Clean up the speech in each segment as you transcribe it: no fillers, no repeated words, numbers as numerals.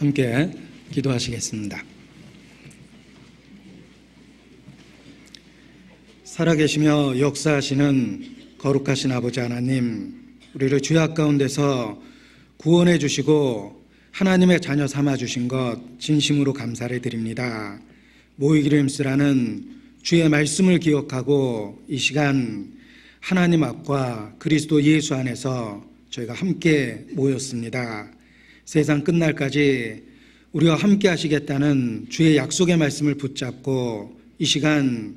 함께 기도하시겠습니다. 살아계시며 역사하시는 거룩하신 아버지 하나님, 우리를 죄악 가운데서 구원해 주시고 하나님의 자녀 삼아 주신 것 진심으로 감사를 드립니다. 모이기를 힘쓰라는 주의 말씀을 기억하고 이 시간 하나님 앞과 그리스도 예수 안에서 저희가 함께 모였습니다. 세상 끝날까지 우리와 함께 하시겠다는 주의 약속의 말씀을 붙잡고 이 시간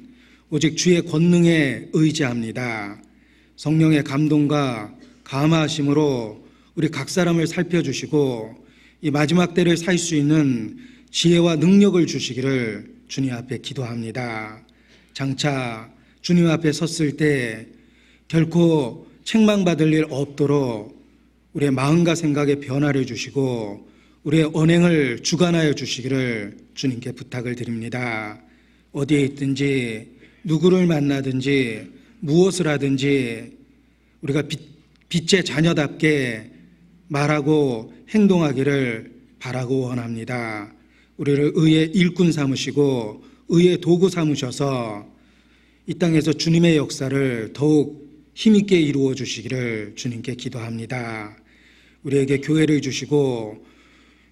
오직 주의 권능에 의지합니다. 성령의 감동과 감화하심으로 우리 각 사람을 살펴주시고 이 마지막 때를 살 수 있는 지혜와 능력을 주시기를 주님 앞에 기도합니다. 장차 주님 앞에 섰을 때 결코 책망받을 일 없도록 우리의 마음과 생각에 변화를 주시고 우리의 언행을 주관하여 주시기를 주님께 부탁을 드립니다. 어디에 있든지 누구를 만나든지 무엇을 하든지 우리가 빛의 자녀답게 말하고 행동하기를 바라고 원합니다. 우리를 의의 일꾼 삼으시고 의의 도구 삼으셔서 이 땅에서 주님의 역사를 더욱 힘있게 이루어 주시기를 주님께 기도합니다. 우리에게 교회를 주시고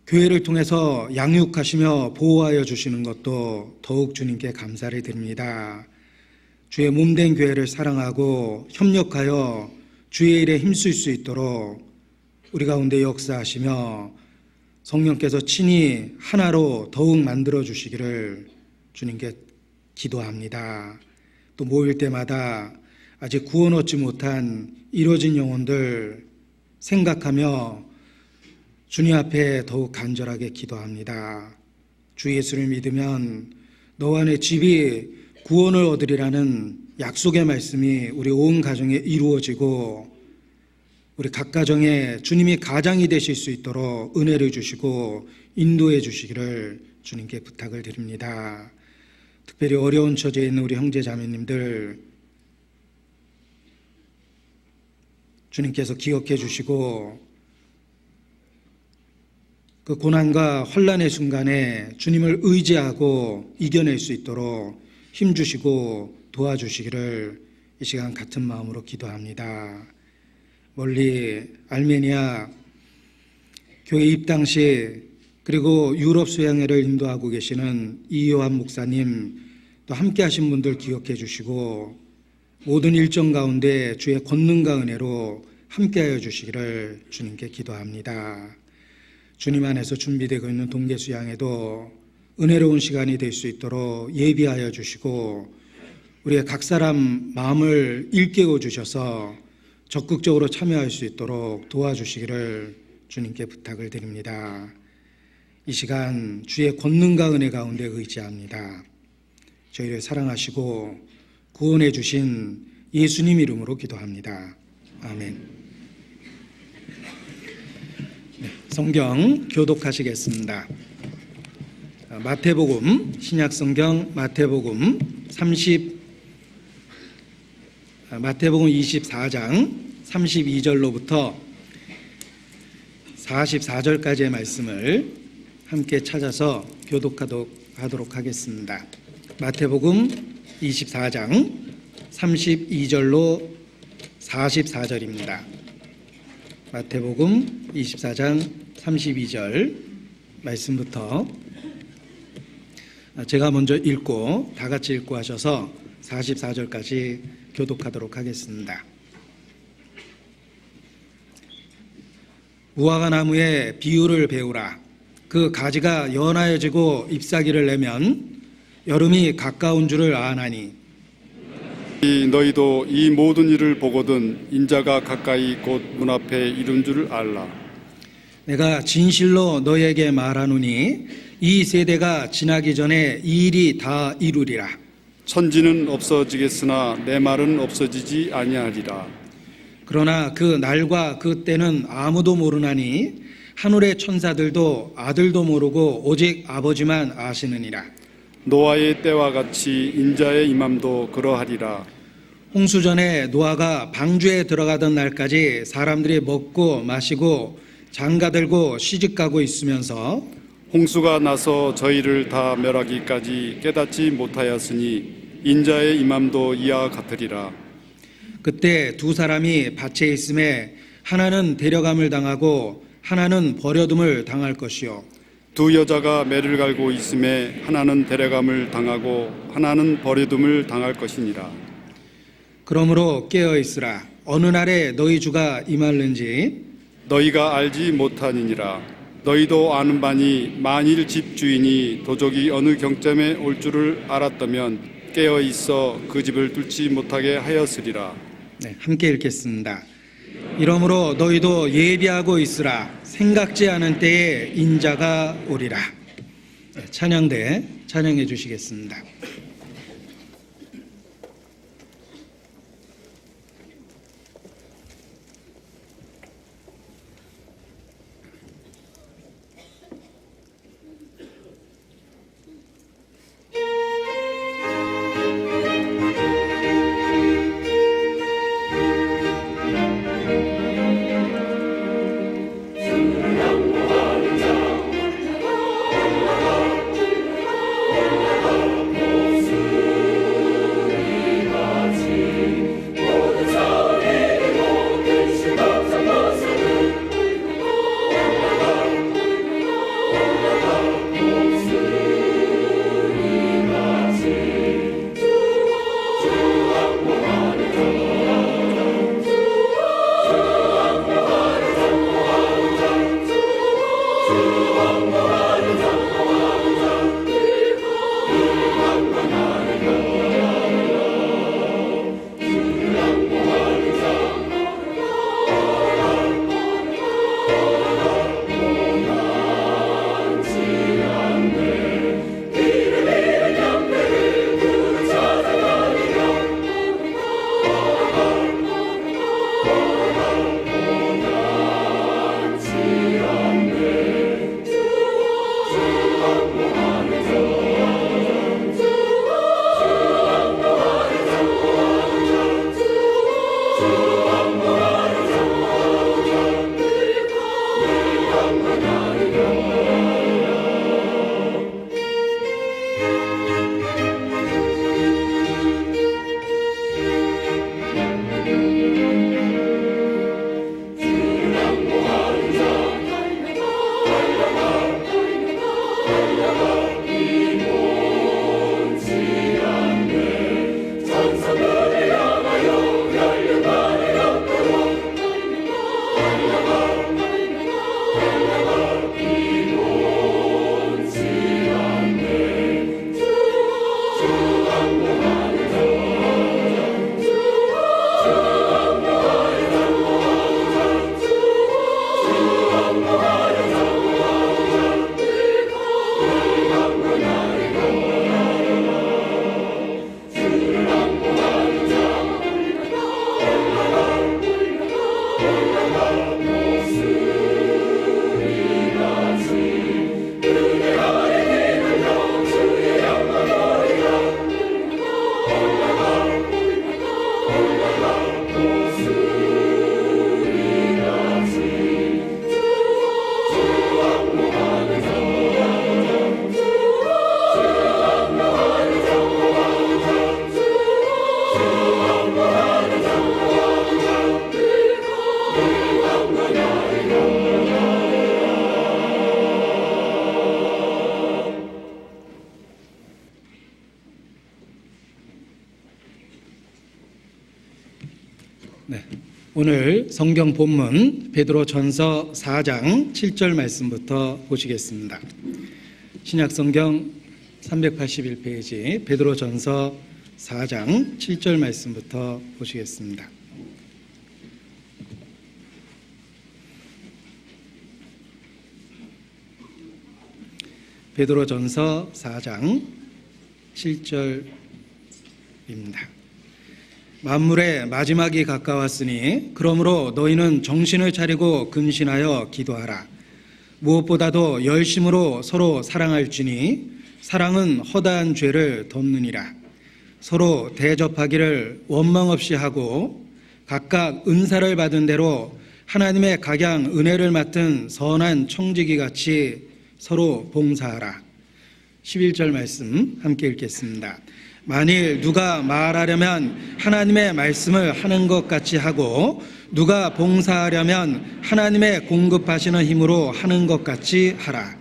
교회를 통해서 양육하시며 보호하여 주시는 것도 더욱 주님께 감사를 드립니다. 주의 몸된 교회를 사랑하고 협력하여 주의 일에 힘쓸 수 있도록 우리 가운데 역사하시며 성령께서 친히 하나로 더욱 만들어 주시기를 주님께 기도합니다. 또 모일 때마다 아직 구원 얻지 못한 이루어진 영혼들 생각하며 주님 앞에 더욱 간절하게 기도합니다. 주 예수를 믿으면 너와 내 집이 구원을 얻으리라는 약속의 말씀이 우리 온 가정에 이루어지고 우리 각 가정에 주님이 가장이 되실 수 있도록 은혜를 주시고 인도해 주시기를 주님께 부탁을 드립니다. 특별히 어려운 처지에 있는 우리 형제 자매님들 주님께서 기억해 주시고 그 고난과 환난의 순간에 주님을 의지하고 이겨낼 수 있도록 힘주시고 도와주시기를 이 시간 같은 마음으로 기도합니다. 멀리 알메니아 교회 입당 시 그리고 유럽 수양회를 인도하고 계시는 이요한 목사님 또 함께 하신 분들 기억해 주시고 모든 일정 가운데 주의 권능과 은혜로 함께하여 주시기를 주님께 기도합니다. 주님 안에서 준비되고 있는 동계 수양회도 은혜로운 시간이 될 수 있도록 예비하여 주시고 우리의 각 사람 마음을 일깨워 주셔서 적극적으로 참여할 수 있도록 도와주시기를 주님께 부탁을 드립니다. 이 시간 주의 권능과 은혜 가운데 의지합니다. 저희를 사랑하시고 구원해 주신 예수님 이름으로 기도합니다. 아멘. 네, 성경 교독하시겠습니다. 마태복음, 신약성경 마태복음 24장 32절로부터 44절까지의 말씀을 함께 찾아서 교독하도록 하겠습니다. 마태복음 24장 32절로 44절입니다. 마태복음 24장 32절 말씀부터 제가 먼저 읽고 다 같이 읽고 하셔서 44절까지 교독하도록 하겠습니다. 무화과 나무의 비유를 배우라. 그 가지가 연하여지고 잎사귀를 내면 여름이 가까운 줄을 아나니 너희도 이 모든 일을 보거든 인자가 가까이 곧 문 앞에 이른 줄을 알라. 내가 진실로 너에게 말하노니 이 세대가 지나기 전에 이 일이 다 이루리라. 천지는 없어지겠으나 내 말은 없어지지 아니하리라. 그러나 그 날과 그 때는 아무도 모르나니 하늘의 천사들도 아들도 모르고 오직 아버지만 아시느니라. 노아의 때와 같이 인자의 임함도 그러하리라. 홍수전에 노아가 방주에 들어가던 날까지 사람들이 먹고 마시고 장가들고 시집가고 있으면서 홍수가 나서 저희를 다 멸하기까지 깨닫지 못하였으니 인자의 임함도 이와 같으리라. 그때 두 사람이 밭에 있음에 하나는 데려감을 당하고 하나는 버려둠을 당할 것이요 두 여자가 매를 갈고 있음에 하나는 데려감을 당하고 하나는 버려둠을 당할 것이니라. 그러므로 깨어 있으라. 어느 날에 너희 주가 임할는지 너희가 알지 못하니니라. 너희도 아는 바니 만일 집주인이 도적이 어느 경점에 올 줄을 알았다면 깨어 있어 그 집을 뚫지 못하게 하였으리라. 네, 함께 읽겠습니다. 이러므로 너희도 예비하고 있으라. 생각지 않은 때에 인자가 오리라. 네, 찬양대 찬양해 주시겠습니다. 네, 오늘 성경 본문 베드로전서 4장 7절 말씀부터 보시겠습니다. 신약성경 381페이지 베드로전서 4장 7절 말씀부터 보시겠습니다. 베드로전서 4장 7절입니다. 만물의 마지막이 가까웠으니 그러므로 너희는 정신을 차리고 근신하여 기도하라. 무엇보다도 열심으로 서로 사랑할지니 사랑은 허다한 죄를 덮느니라. 서로 대접하기를 원망 없이 하고 각각 은사를 받은 대로 하나님의 각양 은혜를 맡은 선한 청지기 같이 서로 봉사하라. 11절 말씀 함께 읽겠습니다. 만일 누가 말하려면 하나님의 말씀을 하는 것 같이 하고 누가 봉사하려면 하나님의 공급하시는 힘으로 하는 것 같이 하라.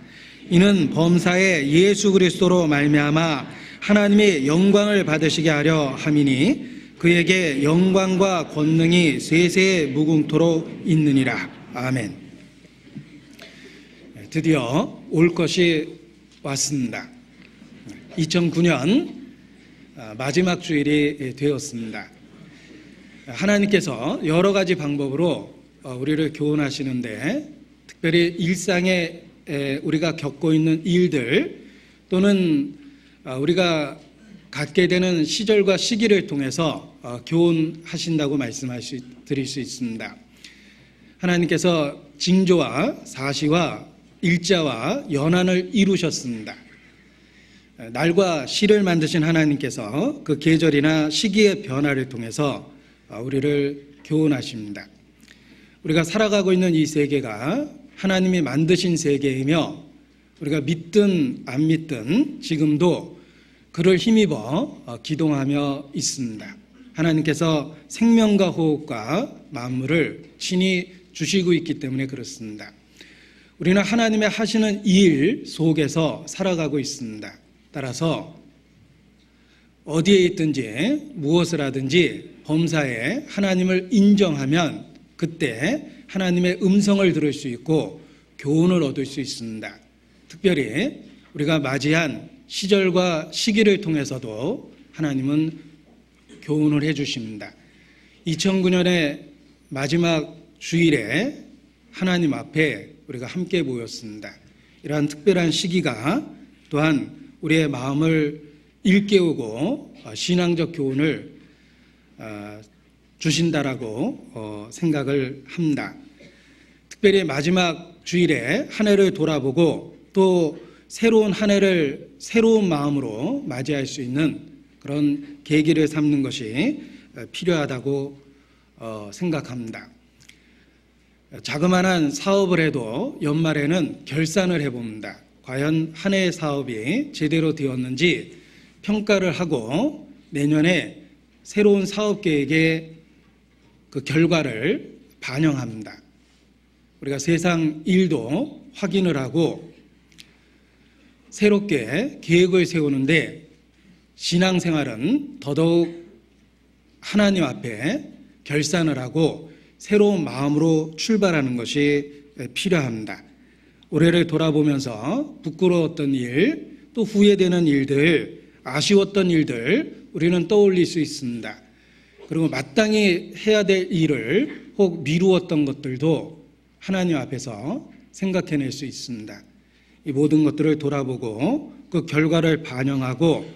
이는 범사에 예수 그리스도로 말미암아 하나님이 영광을 받으시게 하려 함이니 그에게 영광과 권능이 세세에 무궁토록 있느니라. 아멘. 드디어 올 것이 왔습니다. 2009년 마지막 주일이 되었습니다. 하나님께서 여러 가지 방법으로 우리를 교훈하시는데, 특별히 일상에 우리가 겪고 있는 일들 또는 우리가 갖게 되는 시절과 시기를 통해서 교훈하신다고 드릴 수 있습니다. 하나님께서 징조와 사시와 일자와 연한을 이루셨습니다. 날과 시를 만드신 하나님께서 그 계절이나 시기의 변화를 통해서 우리를 교훈하십니다. 우리가 살아가고 있는 이 세계가 하나님이 만드신 세계이며 우리가 믿든 안 믿든 지금도 그를 힘입어 기동하며 있습니다. 하나님께서 생명과 호흡과 만물을 친히 주시고 있기 때문에 그렇습니다. 우리는 하나님의 하시는 일 속에서 살아가고 있습니다. 따라서 어디에 있든지 무엇을 하든지 범사에 하나님을 인정하면 그때 하나님의 음성을 들을 수 있고 교훈을 얻을 수 있습니다. 특별히 우리가 맞이한 시절과 시기를 통해서도 하나님은 교훈을 해주십니다. 2009년의 마지막 주일에 하나님 앞에 우리가 함께 모였습니다. 이러한 특별한 시기가 또한 우리의 마음을 일깨우고 신앙적 교훈을 주신다라고 생각을 합니다. 특별히 마지막 주일에 한 해를 돌아보고 또 새로운 한 해를 새로운 마음으로 맞이할 수 있는 그런 계기를 삼는 것이 필요하다고 생각합니다. 자그마한 사업을 해도 연말에는 결산을 해봅니다. 과연 한 해의 사업이 제대로 되었는지 평가를 하고 내년에 새로운 사업 계획의 그 결과를 반영합니다. 우리가 세상 일도 확인을 하고 새롭게 계획을 세우는데 신앙생활은 더더욱 하나님 앞에 결산을 하고 새로운 마음으로 출발하는 것이 필요합니다. 올해를 돌아보면서 부끄러웠던 일, 또 후회되는 일들, 아쉬웠던 일들 우리는 떠올릴 수 있습니다. 그리고 마땅히 해야 될 일을 혹 미루었던 것들도 하나님 앞에서 생각해낼 수 있습니다. 이 모든 것들을 돌아보고 그 결과를 반영하고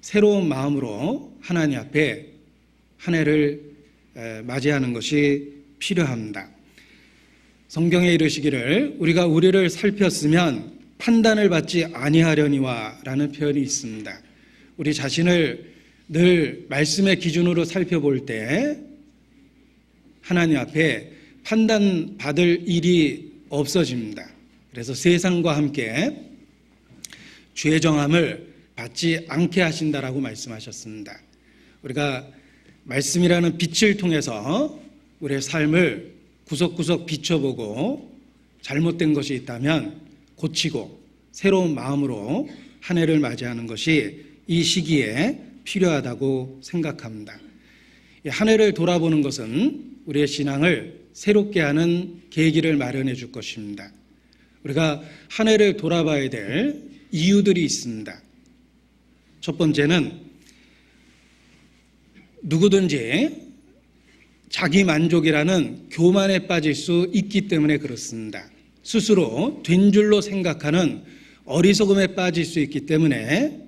새로운 마음으로 하나님 앞에 한 해를 맞이하는 것이 필요합니다. 성경에 이르시기를 우리가 우리를 살폈으면 판단을 받지 아니하려니와 라는 표현이 있습니다. 우리 자신을 늘 말씀의 기준으로 살펴볼 때 하나님 앞에 판단받을 일이 없어집니다. 그래서 세상과 함께 죄 정함을 받지 않게 하신다라고 말씀하셨습니다. 우리가 말씀이라는 빛을 통해서 우리의 삶을 구석구석 비춰보고 잘못된 것이 있다면 고치고 새로운 마음으로 한 해를 맞이하는 것이 이 시기에 필요하다고 생각합니다. 한 해를 돌아보는 것은 우리의 신앙을 새롭게 하는 계기를 마련해 줄 것입니다. 우리가 한 해를 돌아봐야 될 이유들이 있습니다. 첫 번째는 누구든지 자기 만족이라는 교만에 빠질 수 있기 때문에 그렇습니다. 스스로 된 줄로 생각하는 어리석음에 빠질 수 있기 때문에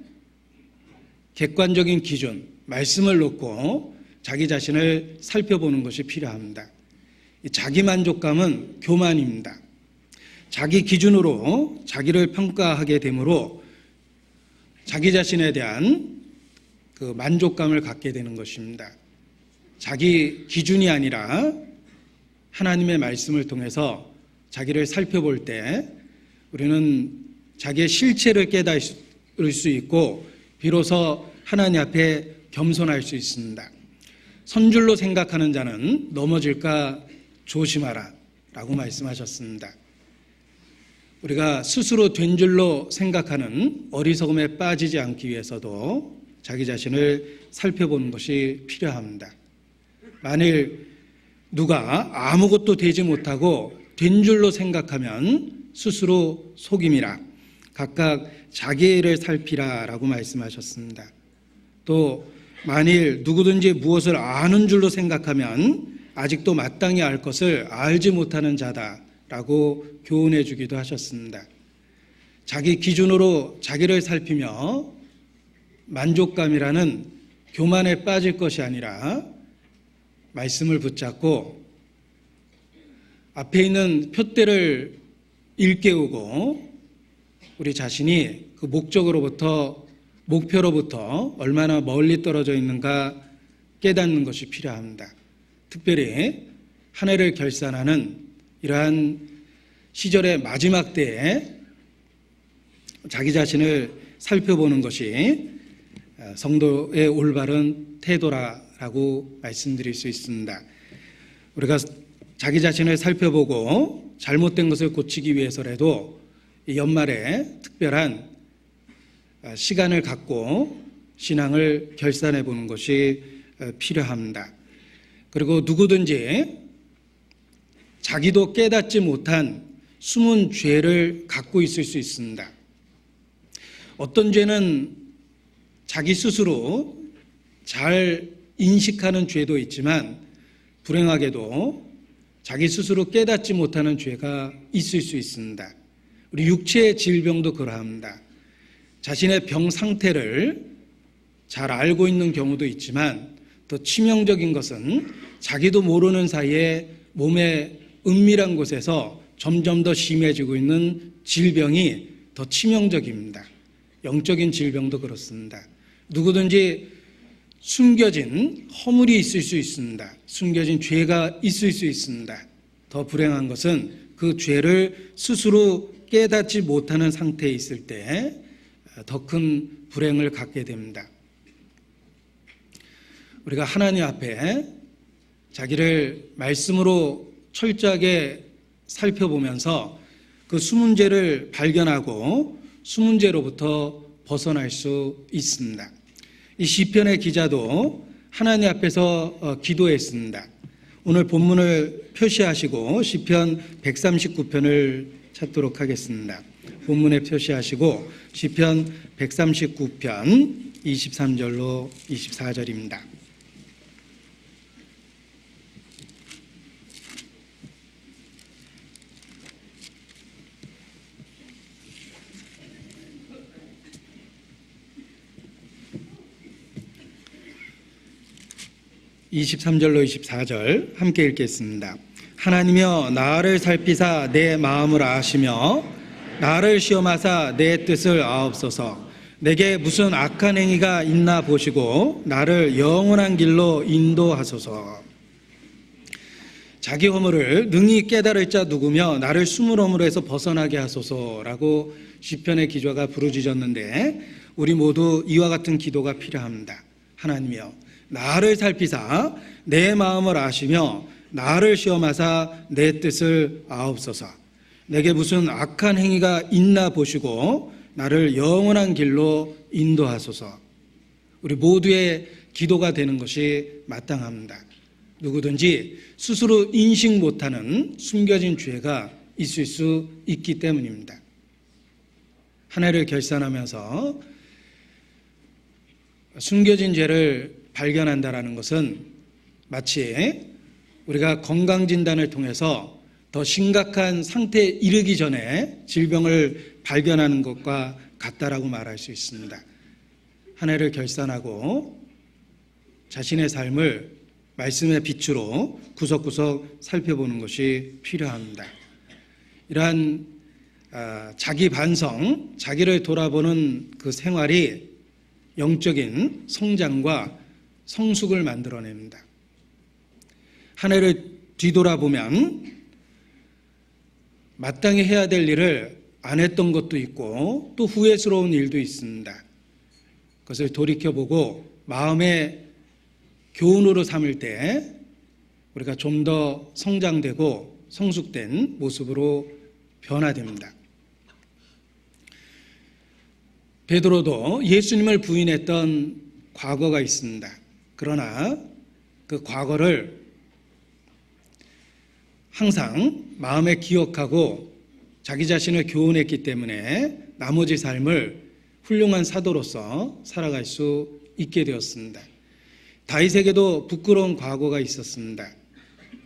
객관적인 기준, 말씀을 놓고 자기 자신을 살펴보는 것이 필요합니다. 자기 만족감은 교만입니다. 자기 기준으로 자기를 평가하게 되므로 자기 자신에 대한 그 만족감을 갖게 되는 것입니다. 자기 기준이 아니라 하나님의 말씀을 통해서 자기를 살펴볼 때 우리는 자기의 실체를 깨달을 수 있고 비로소 하나님 앞에 겸손할 수 있습니다. 선줄로 생각하는 자는 넘어질까 조심하라 라고 말씀하셨습니다. 우리가 스스로 된 줄로 생각하는 어리석음에 빠지지 않기 위해서도 자기 자신을 살펴보는 것이 필요합니다. 만일 누가 아무것도 되지 못하고 된 줄로 생각하면 스스로 속임이라 각각 자기의 일을 살피라 라고 말씀하셨습니다. 또 만일 누구든지 무엇을 아는 줄로 생각하면 아직도 마땅히 알 것을 알지 못하는 자다 라고 교훈해 주기도 하셨습니다. 자기 기준으로 자기를 살피며 만족감이라는 교만에 빠질 것이 아니라 말씀을 붙잡고 앞에 있는 표대를 일깨우고 우리 자신이 그 목표로부터 얼마나 멀리 떨어져 있는가 깨닫는 것이 필요합니다. 특별히 한 해를 결산하는 이러한 시절의 마지막 때에 자기 자신을 살펴보는 것이 성도의 올바른 태도라고 말씀드릴 수 있습니다. 우리가 자기 자신을 살펴보고 잘못된 것을 고치기 위해서라도 이 연말에 특별한 시간을 갖고 신앙을 결산해 보는 것이 필요합니다. 그리고 누구든지 자기도 깨닫지 못한 숨은 죄를 갖고 있을 수 있습니다. 어떤 죄는 자기 스스로 잘 인식하는 죄도 있지만 불행하게도 자기 스스로 깨닫지 못하는 죄가 있을 수 있습니다. 우리 육체의 질병도 그러합니다. 자신의 병 상태를 잘 알고 있는 경우도 있지만 더 치명적인 것은 자기도 모르는 사이에 몸의 은밀한 곳에서 점점 더 심해지고 있는 질병이 더 치명적입니다. 영적인 질병도 그렇습니다. 누구든지 숨겨진 허물이 있을 수 있습니다. 숨겨진 죄가 있을 수 있습니다. 더 불행한 것은 그 죄를 스스로 깨닫지 못하는 상태에 있을 때 더 큰 불행을 갖게 됩니다. 우리가 하나님 앞에 자기를 말씀으로 철저하게 살펴보면서 그 숨은 죄를 발견하고 숨은 죄로부터 벗어날 수 있습니다. 이 시편의 기자도 하나님 앞에서 기도했습니다. 오늘 본문을 표시하시고 시편 139편을 찾도록 하겠습니다. 본문에 표시하시고 시편 139편 23절로 24절입니다. (23절로 24절) 함께 읽겠습니다. 하나님이여 나를 살피사 내 마음을 아시며 나를 시험하사 내 뜻을 아옵소서. 내게 무슨 악한 행위가 있나 보시고 나를 영원한 길로 인도하소서. 자기 허물을 능히 깨달을 자 누구며 나를 숨을 허물에서 벗어나게 하소서라고 시편의 기자가 부르짖었는데 우리 모두 이와 같은 기도가 필요합니다. 하나님이여 나를 살피사 내 마음을 아시며 나를 시험하사 내 뜻을 아옵소서. 내게 무슨 악한 행위가 있나 보시고 나를 영원한 길로 인도하소서. 우리 모두의 기도가 되는 것이 마땅합니다. 누구든지 스스로 인식 못하는 숨겨진 죄가 있을 수 있기 때문입니다. 한 해를 결산하면서 숨겨진 죄를 발견한다는 것은 마치 우리가 건강진단을 통해서 더 심각한 상태에 이르기 전에 질병을 발견하는 것과 같다라고 말할 수 있습니다. 한 해를 결산하고 자신의 삶을 말씀의 빛으로 구석구석 살펴보는 것이 필요합니다. 이러한 자기 반성, 자기를 돌아보는 그 생활이 영적인 성장과 성숙을 만들어냅니다. 한 해를 뒤돌아보면 마땅히 해야 될 일을 안 했던 것도 있고 또 후회스러운 일도 있습니다. 그것을 돌이켜보고 마음의 교훈으로 삼을 때 우리가 좀 더 성장되고 성숙된 모습으로 변화됩니다. 베드로도 예수님을 부인했던 과거가 있습니다. 그러나 그 과거를 항상 마음에 기억하고 자기 자신을 교훈했기 때문에 나머지 삶을 훌륭한 사도로서 살아갈 수 있게 되었습니다. 다윗에게도 부끄러운 과거가 있었습니다.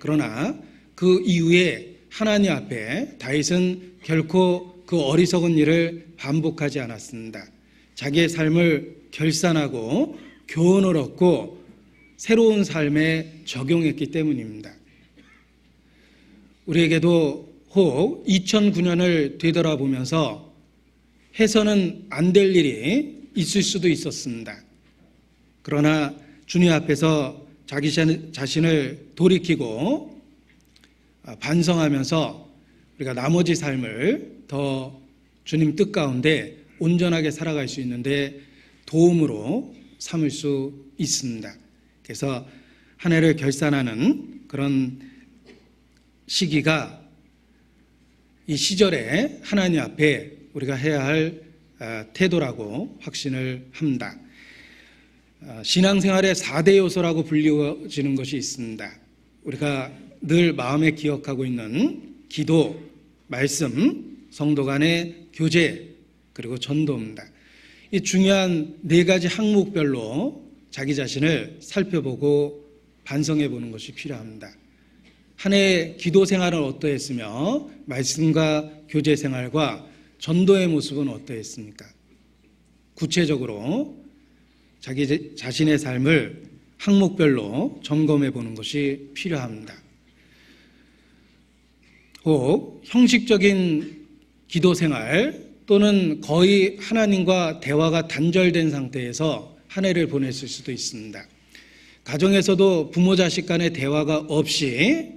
그러나 그 이후에 하나님 앞에 다윗은 결코 그 어리석은 일을 반복하지 않았습니다. 자기의 삶을 결산하고 교훈을 얻고 새로운 삶에 적용했기 때문입니다. 우리에게도 혹 2009년을 되돌아보면서 해서는 안 될 일이 있을 수도 있었습니다. 그러나 주님 앞에서 자기 자신을 돌이키고 반성하면서 우리가 나머지 삶을 더 주님 뜻 가운데 온전하게 살아갈 수 있는데 도움으로 삼을 수 있습니다. 그래서 한 해를 결산하는 그런 시기가 이 시절에 하나님 앞에 우리가 해야 할 태도라고 확신을 합니다. 신앙생활의 4대 요소라고 불리워지는 것이 있습니다. 우리가 늘 마음에 기억하고 있는 기도, 말씀, 성도 간의 교제, 그리고 전도입니다. 이 중요한 4가지 항목별로 자기 자신을 살펴보고 반성해 보는 것이 필요합니다. 한 해의 기도 생활은 어떠했으며 말씀과 교제 생활과 전도의 모습은 어떠했습니까? 구체적으로 자기 자신의 삶을 항목별로 점검해 보는 것이 필요합니다. 혹 형식적인 기도 생활 또는 거의 하나님과 대화가 단절된 상태에서 한 해를 보냈을 수도 있습니다. 가정에서도 부모 자식 간의 대화가 없이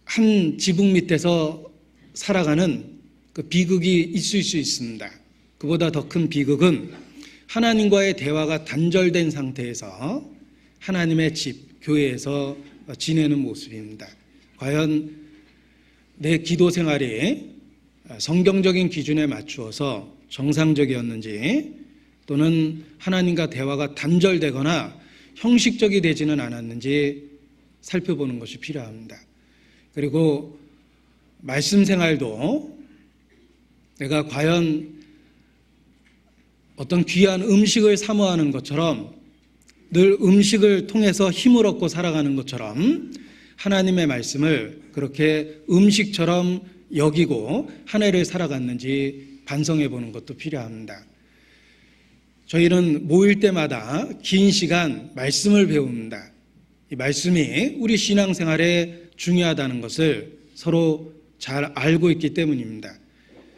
한 지붕 밑에서 살아가는 그 비극이 있을 수 있습니다. 그보다 더 큰 비극은 하나님과의 대화가 단절된 상태에서 하나님의 집, 교회에서 지내는 모습입니다. 과연 내 기도 생활이 성경적인 기준에 맞추어서 정상적이었는지 또는 하나님과 대화가 단절되거나 형식적이 되지는 않았는지 살펴보는 것이 필요합니다. 그리고 말씀 생활도 내가 과연 어떤 귀한 음식을 사모하는 것처럼 늘 음식을 통해서 힘을 얻고 살아가는 것처럼 하나님의 말씀을 그렇게 음식처럼 여기고 한 해를 살아갔는지 반성해 보는 것도 필요합니다. 저희는 모일 때마다 긴 시간 말씀을 배웁니다. 이 말씀이 우리 신앙생활에 중요하다는 것을 서로 잘 알고 있기 때문입니다.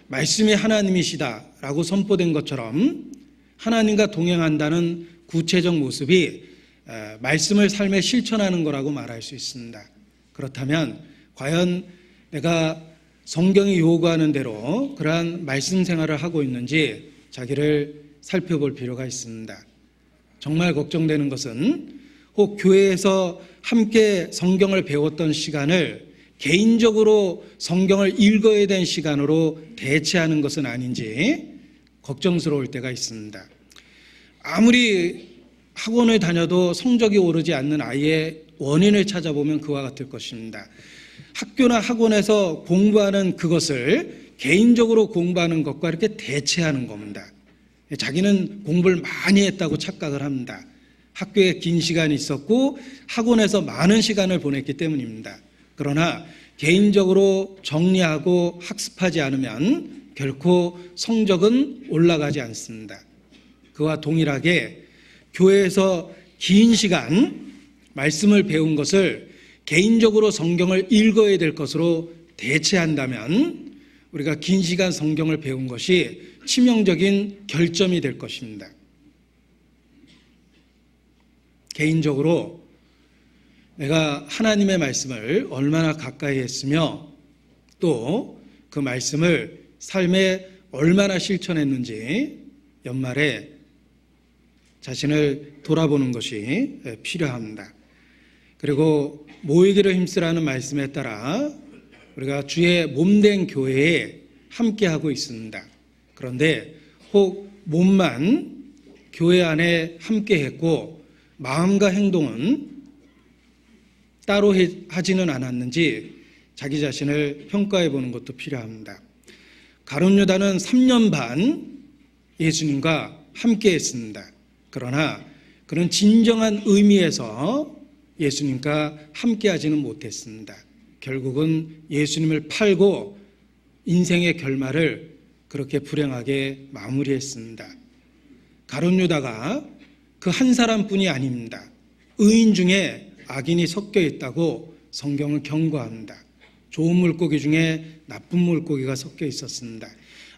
말씀이 하나님이시다라고 선포된 것처럼 하나님과 동행한다는 구체적 모습이 말씀을 삶에 실천하는 거라고 말할 수 있습니다. 그렇다면 과연 내가 성경이 요구하는 대로 그러한 말씀 생활을 하고 있는지 자기를 살펴볼 필요가 있습니다. 정말 걱정되는 것은 혹 교회에서 함께 성경을 배웠던 시간을 개인적으로 성경을 읽어야 된 시간으로 대체하는 것은 아닌지 걱정스러울 때가 있습니다. 아무리 학원을 다녀도 성적이 오르지 않는 아이의 원인을 찾아보면 그와 같을 것입니다. 학교나 학원에서 공부하는 그것을 개인적으로 공부하는 것과 이렇게 대체하는 겁니다. 자기는 공부를 많이 했다고 착각을 합니다. 학교에 긴 시간이 있었고 학원에서 많은 시간을 보냈기 때문입니다. 그러나 개인적으로 정리하고 학습하지 않으면 결코 성적은 올라가지 않습니다. 그와 동일하게 교회에서 긴 시간 말씀을 배운 것을 개인적으로 성경을 읽어야 될 것으로 대체한다면 우리가 긴 시간 성경을 배운 것이 치명적인 결점이 될 것입니다. 개인적으로 내가 하나님의 말씀을 얼마나 가까이 했으며 또 그 말씀을 삶에 얼마나 실천했는지 연말에 자신을 돌아보는 것이 필요합니다. 그리고 모이기를 힘쓰라는 말씀에 따라 우리가 주의 몸된 교회에 함께하고 있습니다. 그런데 혹 몸만 교회 안에 함께했고 마음과 행동은 따로 하지는 않았는지 자기 자신을 평가해 보는 것도 필요합니다. 가룟 유다는 3년 반 예수님과 함께했습니다. 그러나 그런 진정한 의미에서 예수님과 함께하지는 못했습니다. 결국은 예수님을 팔고 인생의 결말을 그렇게 불행하게 마무리했습니다. 가룟 유다가 그 한 사람뿐이 아닙니다. 의인 중에 악인이 섞여 있다고 성경을 경고합니다. 좋은 물고기 중에 나쁜 물고기가 섞여 있었습니다.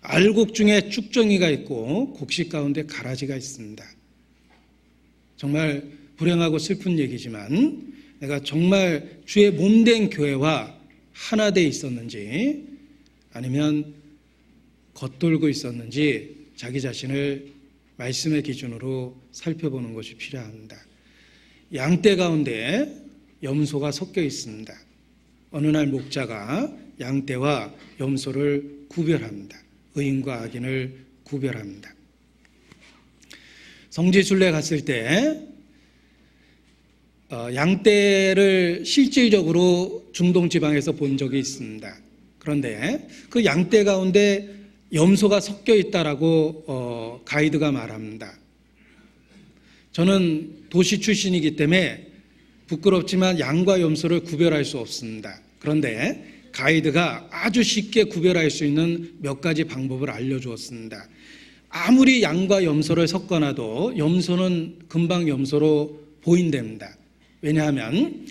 알곡 중에 쭉정이가 있고 곡식 가운데 가라지가 있습니다. 정말 불행하고 슬픈 얘기지만 내가 정말 주의 몸된 교회와 하나 돼 있었는지 아니면 겉돌고 있었는지 자기 자신을 말씀의 기준으로 살펴보는 것이 필요합니다. 양떼 가운데 염소가 섞여 있습니다. 어느 날 목자가 양떼와 염소를 구별합니다. 의인과 악인을 구별합니다. 성지순례 갔을 때 양떼를 실질적으로 중동 지방에서 본 적이 있습니다. 그런데 그 양떼 가운데 염소가 섞여 있다라고 가이드가 말합니다. 저는 도시 출신이기 때문에 부끄럽지만 양과 염소를 구별할 수 없습니다. 그런데 가이드가 아주 쉽게 구별할 수 있는 몇 가지 방법을 알려주었습니다. 아무리 양과 염소를 섞어놔도 염소는 금방 염소로 보인답니다. 왜냐하면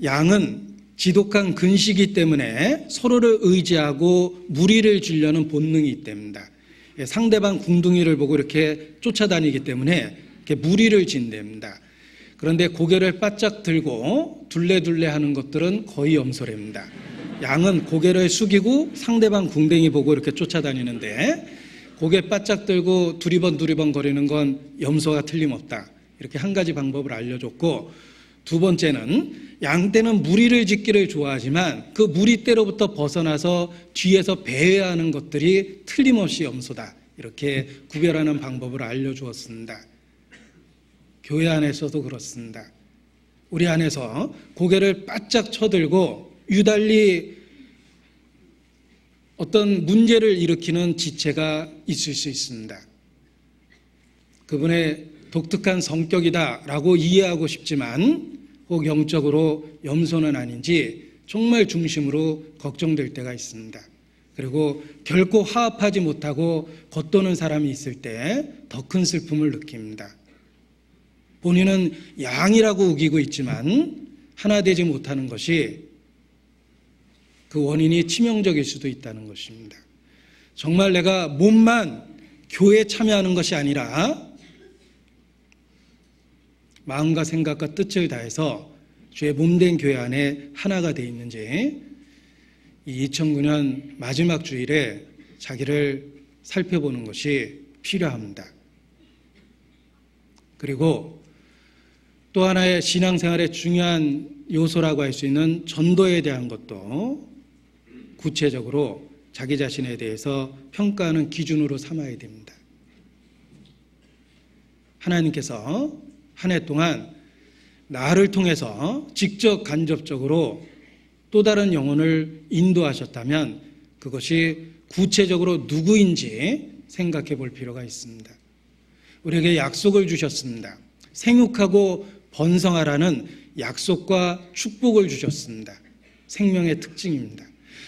양은 지독한 근시기 때문에 서로를 의지하고 무리를 주려는 본능이 있답니다. 상대방 궁둥이를 보고 이렇게 쫓아다니기 때문에 이렇게 무리를 진답니다. 그런데 고개를 바짝 들고 둘레둘레 하는 것들은 거의 염소랍니다. 양은 고개를 숙이고 상대방 궁뎅이 보고 이렇게 쫓아다니는데 고개 바짝 들고 두리번 거리는 건 염소가 틀림없다. 이렇게 한 가지 방법을 알려줬고, 두 번째는 양떼는 무리를 짓기를 좋아하지만 그 무리대로부터 벗어나서 뒤에서 배회하는 것들이 틀림없이 염소다. 이렇게 구별하는 방법을 알려주었습니다. 교회 안에서도 그렇습니다. 우리 안에서 고개를 바짝 쳐들고 유달리 어떤 문제를 일으키는 지체가 있을 수 있습니다. 그분의 독특한 성격이다라고 이해하고 싶지만 혹 영적으로 염소는 아닌지 정말 중심으로 걱정될 때가 있습니다. 그리고 결코 화합하지 못하고 겉도는 사람이 있을 때 더 큰 슬픔을 느낍니다. 본인은 양이라고 우기고 있지만 하나 되지 못하는 것이 그 원인이 치명적일 수도 있다는 것입니다. 정말 내가 몸만 교회에 참여하는 것이 아니라 마음과 생각과 뜻을 다해서 주의 몸된 교회 안에 하나가 되어 있는지 이 2009년 마지막 주일에 자기를 살펴보는 것이 필요합니다. 그리고 또 하나의 신앙생활의 중요한 요소라고 할 수 있는 전도에 대한 것도 구체적으로 자기 자신에 대해서 평가하는 기준으로 삼아야 됩니다. 하나님께서 한 해 동안 나를 통해서 직접 간접적으로 또 다른 영혼을 인도하셨다면 그것이 구체적으로 누구인지 생각해 볼 필요가 있습니다. 우리에게 약속을 주셨습니다. 생육하고 번성하라는 약속과 축복을 주셨습니다. 생명의 특징입니다.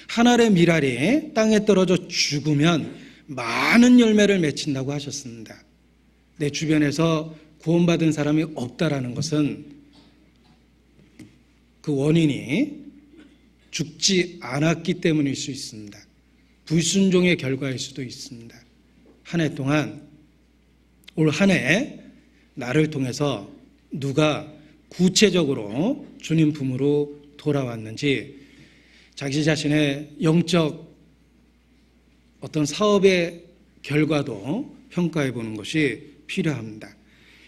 한 알의 밀알이 땅에 떨어져 죽으면 많은 열매를 맺힌다고 하셨습니다. 내 주변에서 구원받은 사람이 없다라는 것은 그 원인이 죽지 않았기 때문일 수 있습니다. 불순종의 결과일 수도 있습니다. 한 해 동안, 올 한 해 나를 통해서 누가 구체적으로 주님 품으로 돌아왔는지 자기 자신의 영적 어떤 사업의 결과도 평가해 보는 것이 필요합니다.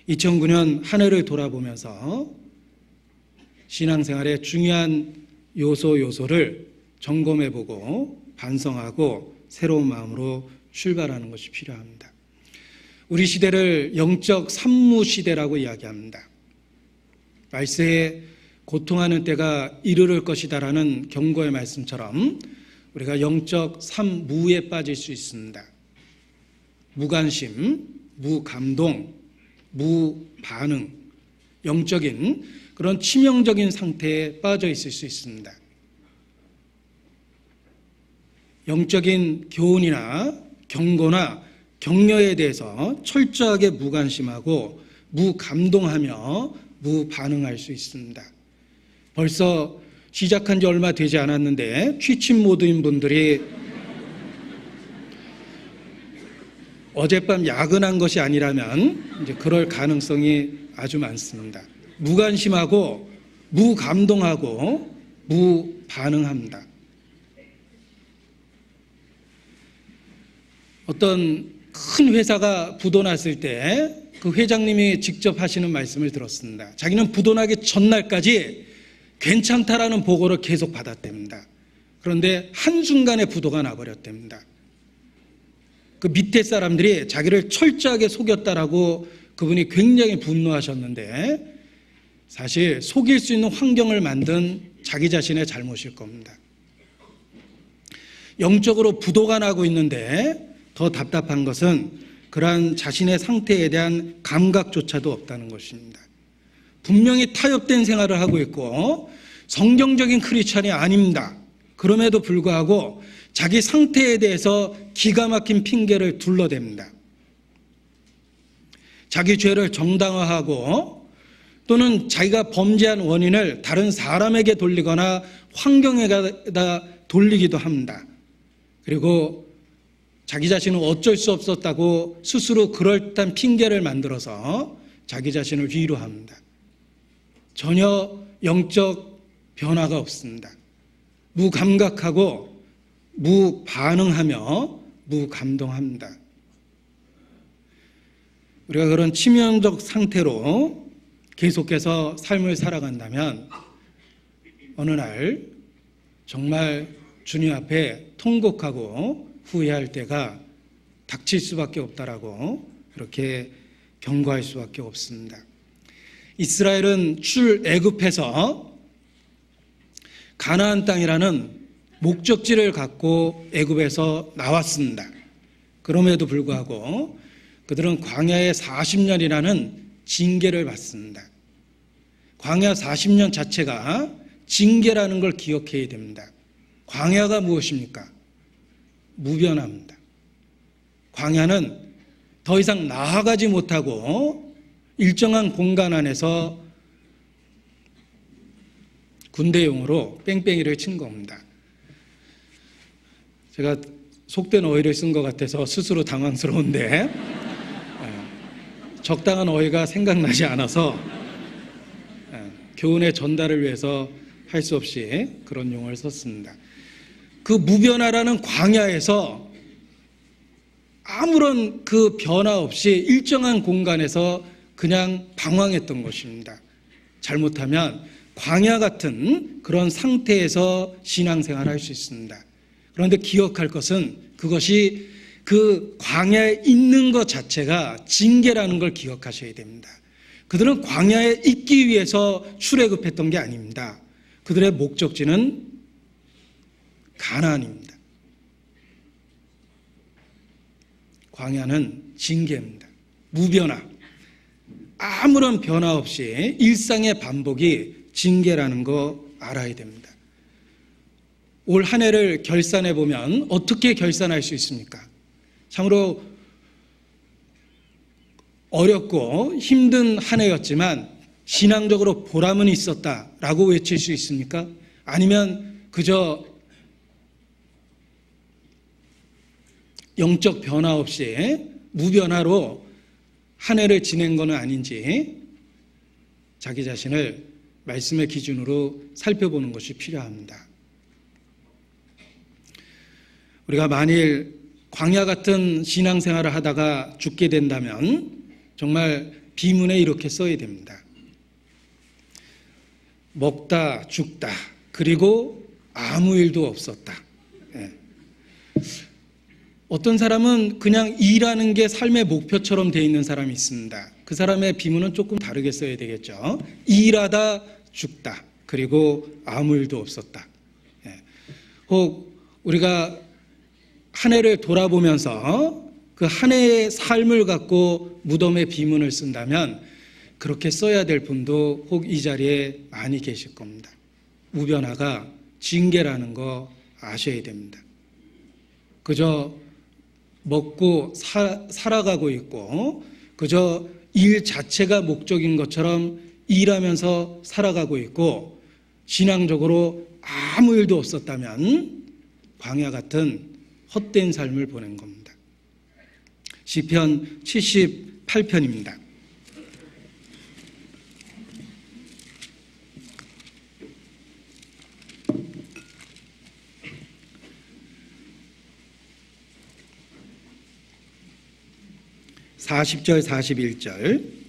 2009년 한 해를 돌아보면서 신앙생활의 중요한 요소를 점검해 보고 반성하고 새로운 마음으로 출발하는 것이 필요합니다. 우리 시대를 영적 산무 시대라고 이야기합니다. 말세에 고통하는 때가 이르를 것이다라는 경고의 말씀처럼 우리가 영적 산무에 빠질 수 있습니다. 무관심, 무감동, 무반응, 영적인 그런 치명적인 상태에 빠져 있을 수 있습니다. 영적인 교훈이나 경고나 격려에 대해서 철저하게 무관심하고 무감동하며 무반응할 수 있습니다. 벌써 시작한 지 얼마 되지 않았는데 취침 모드인 분들이 어젯밤 야근한 것이 아니라면 이제 그럴 가능성이 아주 많습니다. 무관심하고 무감동하고 무반응합니다. 어떤 큰 회사가 부도났을 때 그 회장님이 직접 하시는 말씀을 들었습니다. 자기는 부도나기 전날까지 괜찮다라는 보고를 계속 받았답니다. 그런데 한순간에 부도가 나버렸답니다. 그 밑에 사람들이 자기를 철저하게 속였다라고 그분이 굉장히 분노하셨는데 사실 속일 수 있는 환경을 만든 자기 자신의 잘못일 겁니다. 영적으로 부도가 나고 있는데 더 답답한 것은 그러한 자신의 상태에 대한 감각조차도 없다는 것입니다. 분명히 타협된 생활을 하고 있고 성경적인 크리스찬이 아닙니다. 그럼에도 불구하고 자기 상태에 대해서 기가 막힌 핑계를 둘러댑니다. 자기 죄를 정당화하고 또는 자기가 범죄한 원인을 다른 사람에게 돌리거나 환경에다 돌리기도 합니다. 그리고 자기 자신은 어쩔 수 없었다고 스스로 그럴듯한 핑계를 만들어서 자기 자신을 위로합니다. 전혀 영적 변화가 없습니다. 무감각하고 무반응하며 무감동합니다. 우리가 그런 치명적 상태로 계속해서 삶을 살아간다면 어느 날 정말 주님 앞에 통곡하고 후회할 때가 닥칠 수밖에 없다라고 그렇게 경고할 수밖에 없습니다. 이스라엘은 출애굽해서 가나안 땅이라는 목적지를 갖고 애굽에서 나왔습니다. 그럼에도 불구하고 그들은 광야에 40년이라는 징계를 받습니다. 광야 40년 자체가 징계라는 걸 기억해야 됩니다. 광야가 무엇입니까? 무변합니다. 광야는 더 이상 나아가지 못하고 일정한 공간 안에서 군대용으로 뺑뺑이를 친 겁니다. 제가 속된 어휘를 쓴 것 같아서 스스로 당황스러운데 적당한 어휘가 생각나지 않아서 교훈의 전달을 위해서 할 수 없이 그런 용어를 썼습니다. 그 무변화라는 광야에서 아무런 그 변화 없이 일정한 공간에서 그냥 방황했던 것입니다. 잘못하면 광야 같은 그런 상태에서 신앙생활을 할 수 있습니다. 그런데 기억할 것은 그것이 그 광야에 있는 것 자체가 징계라는 걸 기억하셔야 됩니다. 그들은 광야에 있기 위해서 출애굽했던 게 아닙니다. 그들의 목적지는 가나안입니다. 광야는 징계입니다. 무변화, 아무런 변화 없이 일상의 반복이 징계라는 거 알아야 됩니다. 올 한 해를 결산해 보면 어떻게 결산할 수 있습니까? 참으로 어렵고 힘든 한 해였지만 신앙적으로 보람은 있었다라고 외칠 수 있습니까? 아니면 그저 영적 변화 없이 무변화로 한 해를 지낸 것은 아닌지 자기 자신을 말씀의 기준으로 살펴보는 것이 필요합니다. 우리가 만일 광야 같은 신앙생활을 하다가 죽게 된다면 정말 비문에 이렇게 써야 됩니다. 먹다 죽다 그리고 아무 일도 없었다. 예. 어떤 사람은 그냥 일하는 게 삶의 목표처럼 되어 있는 사람이 있습니다. 그 사람의 비문은 조금 다르게 써야 되겠죠. 일하다 죽다 그리고 아무 일도 없었다. 예. 혹 우리가 한 해를 돌아보면서 그 한 해의 삶을 갖고 무덤의 비문을 쓴다면 그렇게 써야 될 분도 혹 이 자리에 많이 계실 겁니다. 우변화가 징계라는 거 아셔야 됩니다. 그저 먹고 살아가고 있고 그저 일 자체가 목적인 것처럼 일하면서 살아가고 있고 신앙적으로 아무 일도 없었다면 광야 같은 헛된 삶을 보낸 겁니다. 시편 78편입니다. (40절) (41절)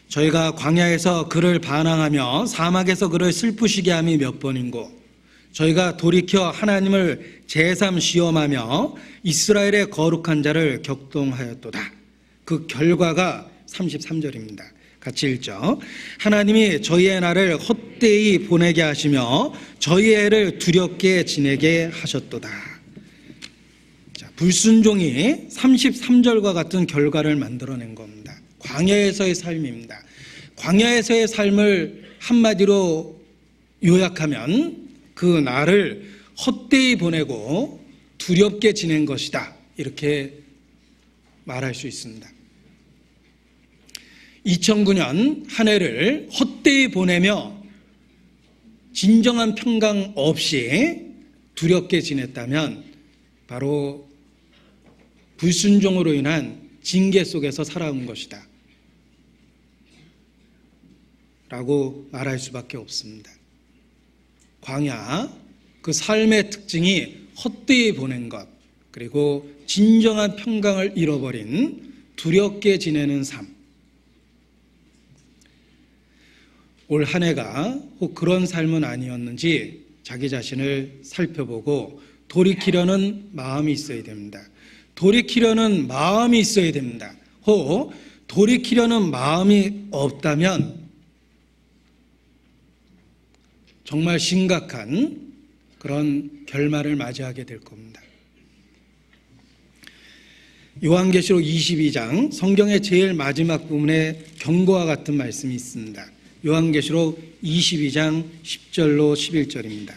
저희가 광야에서 그를 반항하며 사막에서 그를 슬프시게 함이 몇 번인고 저희가 돌이켜 하나님을 제삼 시험하며 이스라엘의 거룩한 자를 격동하였도다. 그 결과가 33절입니다. 같이 읽죠. 하나님이 저희의 날을 헛되이 보내게 하시며 저희의 해를 두렵게 지내게 하셨도다. 자, 불순종이 33절과 같은 결과를 만들어낸 겁니다. 광야에서의 삶입니다. 광야에서의 삶을 한마디로 요약하면 그 날을 헛되이 보내고 두렵게 지낸 것이다. 이렇게 말할 수 있습니다. 2009년 한 해를 헛되이 보내며 진정한 평강 없이 두렵게 지냈다면 바로 불순종으로 인한 징계 속에서 살아온 것이다 라고 말할 수밖에 없습니다. 광야, 그 삶의 특징이 헛되이 보낸 것, 그리고 진정한 평강을 잃어버린 두렵게 지내는 삶. 올 한 해가 혹 그런 삶은 아니었는지 자기 자신을 살펴보고 돌이키려는 마음이 있어야 됩니다. 돌이키려는 마음이 있어야 됩니다. 혹 돌이키려는 마음이 없다면 정말 심각한 그런 결말을 맞이하게 될 겁니다. 요한계시록 22장 성경의 제일 마지막 부분에 경고와 같은 말씀이 있습니다. 요한계시록 22장 10절로 11절입니다.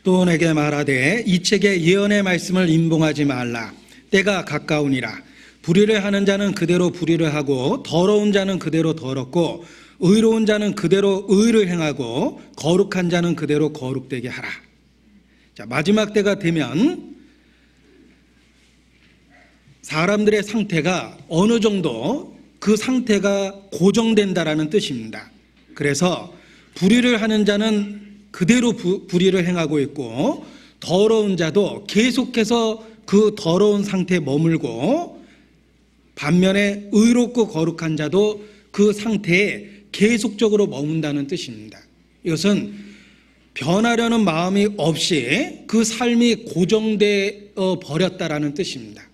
또 내게 말하되 이 책의 예언의 말씀을 임봉하지 말라. 때가 가까우니라. 불의를 하는 자는 그대로 불의를 하고 더러운 자는 그대로 더럽고 의로운 자는 그대로 의를 행하고 거룩한 자는 그대로 거룩되게 하라. 자, 마지막 때가 되면 사람들의 상태가 어느 정도 그 상태가 고정된다라는 뜻입니다. 그래서 불의를 하는 자는 그대로 불의를 행하고 있고 더러운 자도 계속해서 그 더러운 상태에 머물고 반면에 의롭고 거룩한 자도 그 상태에 계속적으로 머문다는 뜻입니다. 이것은 변하려는 마음이 없이 그 삶이 고정되어 버렸다라는 뜻입니다.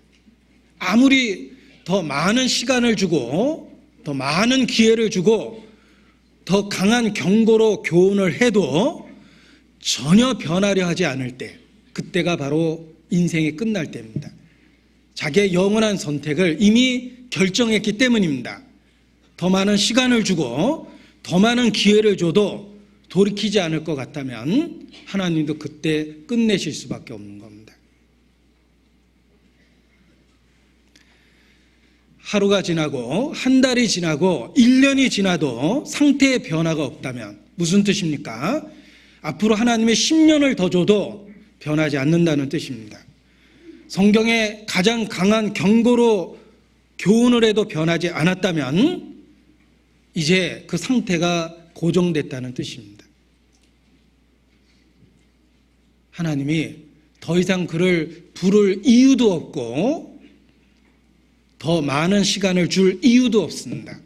아무리 더 많은 시간을 주고 더 많은 기회를 주고 더 강한 경고로 교훈을 해도 전혀 변하려 하지 않을 때, 그때가 바로 인생이 끝날 때입니다. 자기의 영원한 선택을 이미 결정했기 때문입니다. 더 많은 시간을 주고 더 많은 기회를 줘도 돌이키지 않을 것 같다면 하나님도 그때 끝내실 수밖에 없는 겁니다. 하루가 지나고 한 달이 지나고 1년이 지나도 상태의 변화가 없다면 무슨 뜻입니까? 앞으로 하나님의 10년을 더 줘도 변하지 않는다는 뜻입니다. 성경에 가장 강한 경고로 교훈을 해도 변하지 않았다면 이제 그 상태가 고정됐다는 뜻입니다. 하나님이 더 이상 그를 부를 이유도 없고 더 많은 시간을 줄 이유도 없습니다.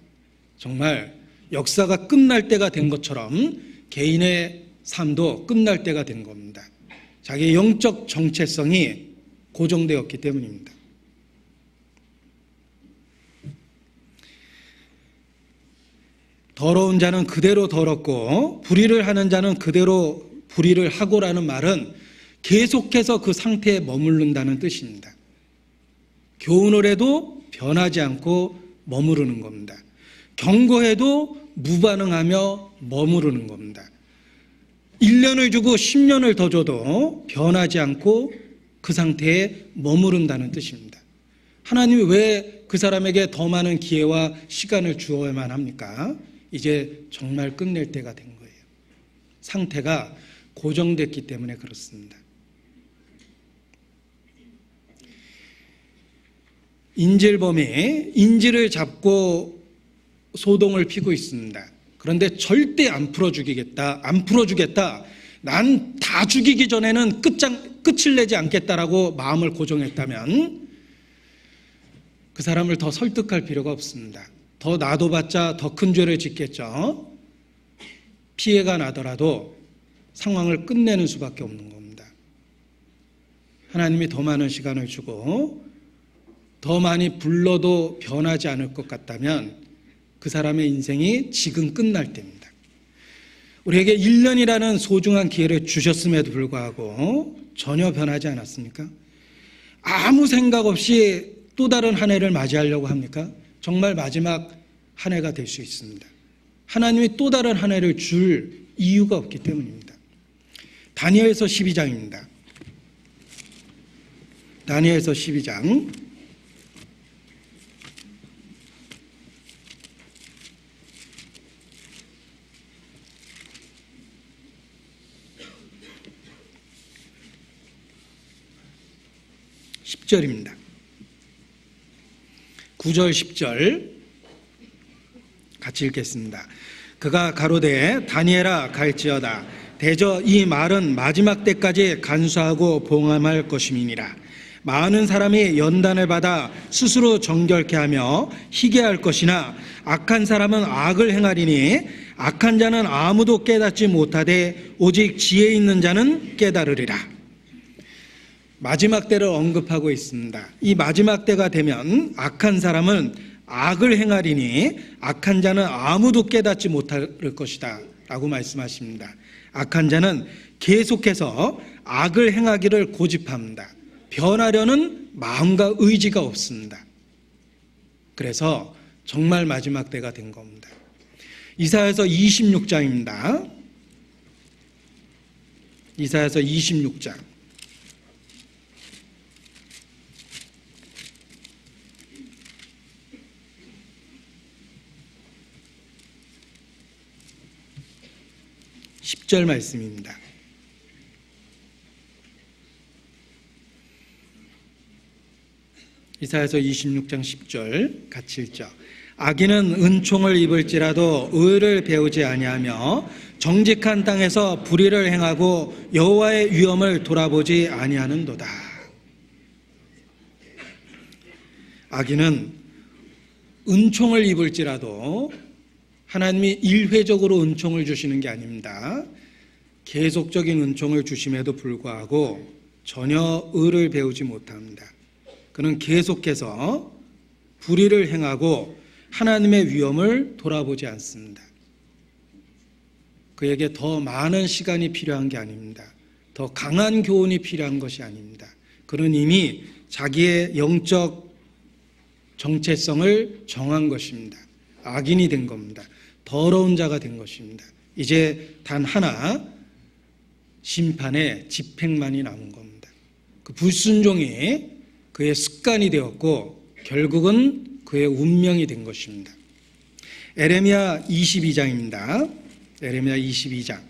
정말 역사가 끝날 때가 된 것처럼 개인의 삶도 끝날 때가 된 겁니다. 자기의 영적 정체성이 고정되었기 때문입니다. 더러운 자는 그대로 더럽고 불의를 하는 자는 그대로 불의를 하고라는 말은 계속해서 그 상태에 머무른다는 뜻입니다. 교훈을 해도 변하지 않고 머무르는 겁니다. 경고해도 무반응하며 머무르는 겁니다. 1년을 주고 10년을 더 줘도 변하지 않고 그 상태에 머무른다는 뜻입니다. 하나님이 왜 그 사람에게 더 많은 기회와 시간을 주어야만 합니까? 이제 정말 끝낼 때가 된 거예요. 상태가 고정됐기 때문에 그렇습니다. 인질범이 인질을 잡고 소동을 피고 있습니다. 그런데 절대 안 풀어주겠다. 난 다 죽이기 전에는 끝을 내지 않겠다라고 마음을 고정했다면 그 사람을 더 설득할 필요가 없습니다. 더 놔둬봤자 더 큰 죄를 짓겠죠. 피해가 나더라도 상황을 끝내는 수밖에 없는 겁니다. 하나님이 더 많은 시간을 주고 더 많이 불러도 변하지 않을 것 같다면 그 사람의 인생이 지금 끝날 때입니다. 우리에게 1년이라는 소중한 기회를 주셨음에도 불구하고 전혀 변하지 않았습니까? 아무 생각 없이 또 다른 한 해를 맞이하려고 합니까? 정말 마지막 한 해가 될 수 있습니다. 하나님이 또 다른 한 해를 줄 이유가 없기 때문입니다. 다니엘서 12장입니다. 다니엘서 12장 10절입니다. 9절 10절 같이 읽겠습니다. 그가 가로되 다니엘아 갈지어다. 대저 이 말은 마지막 때까지 간수하고 봉함할 것임이니라. 많은 사람이 연단을 받아 스스로 정결케 하며 희게 할 것이나 악한 사람은 악을 행하리니 악한 자는 아무도 깨닫지 못하되 오직 지혜 있는 자는 깨달으리라. 마지막 때를 언급하고 있습니다. 이 마지막 때가 되면 악한 사람은 악을 행하리니 악한 자는 아무도 깨닫지 못할 것이다 라고 말씀하십니다. 악한 자는 계속해서 악을 행하기를 고집합니다. 변하려는 마음과 의지가 없습니다. 그래서 정말 마지막 때가 된 겁니다. 이사야서 26장입니다. 이사야서 26장 10절 말씀입니다. 이사야서 26장 10절 같이 읽죠. 악인은 은총을 입을지라도 의를 배우지 아니하며 정직한 땅에서 불의를 행하고 여호와의 위엄을 돌아보지 아니하는도다. 악인은 은총을 입을지라도 하나님이 일회적으로 은총을 주시는 게 아닙니다. 계속적인 은총을 주심에도 불구하고 전혀 의를 배우지 못합니다. 그는 계속해서 불의를 행하고 하나님의 위엄을 돌아보지 않습니다. 그에게 더 많은 시간이 필요한 게 아닙니다. 더 강한 교훈이 필요한 것이 아닙니다. 그는 이미 자기의 영적 정체성을 정한 것입니다. 악인이 된 겁니다. 더러운 자가 된 것입니다. 이제 단 하나 심판의 집행만이 남은 겁니다. 그 불순종이 그의 습관이 되었고 결국은 그의 운명이 된 것입니다. 에레미야 22장입니다. 예레미야 22장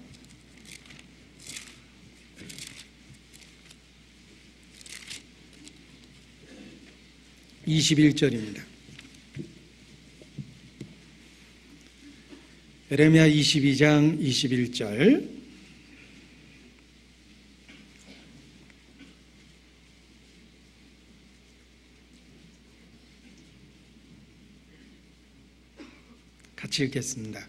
21절입니다. 예레미야 22장 21절 같이 읽겠습니다.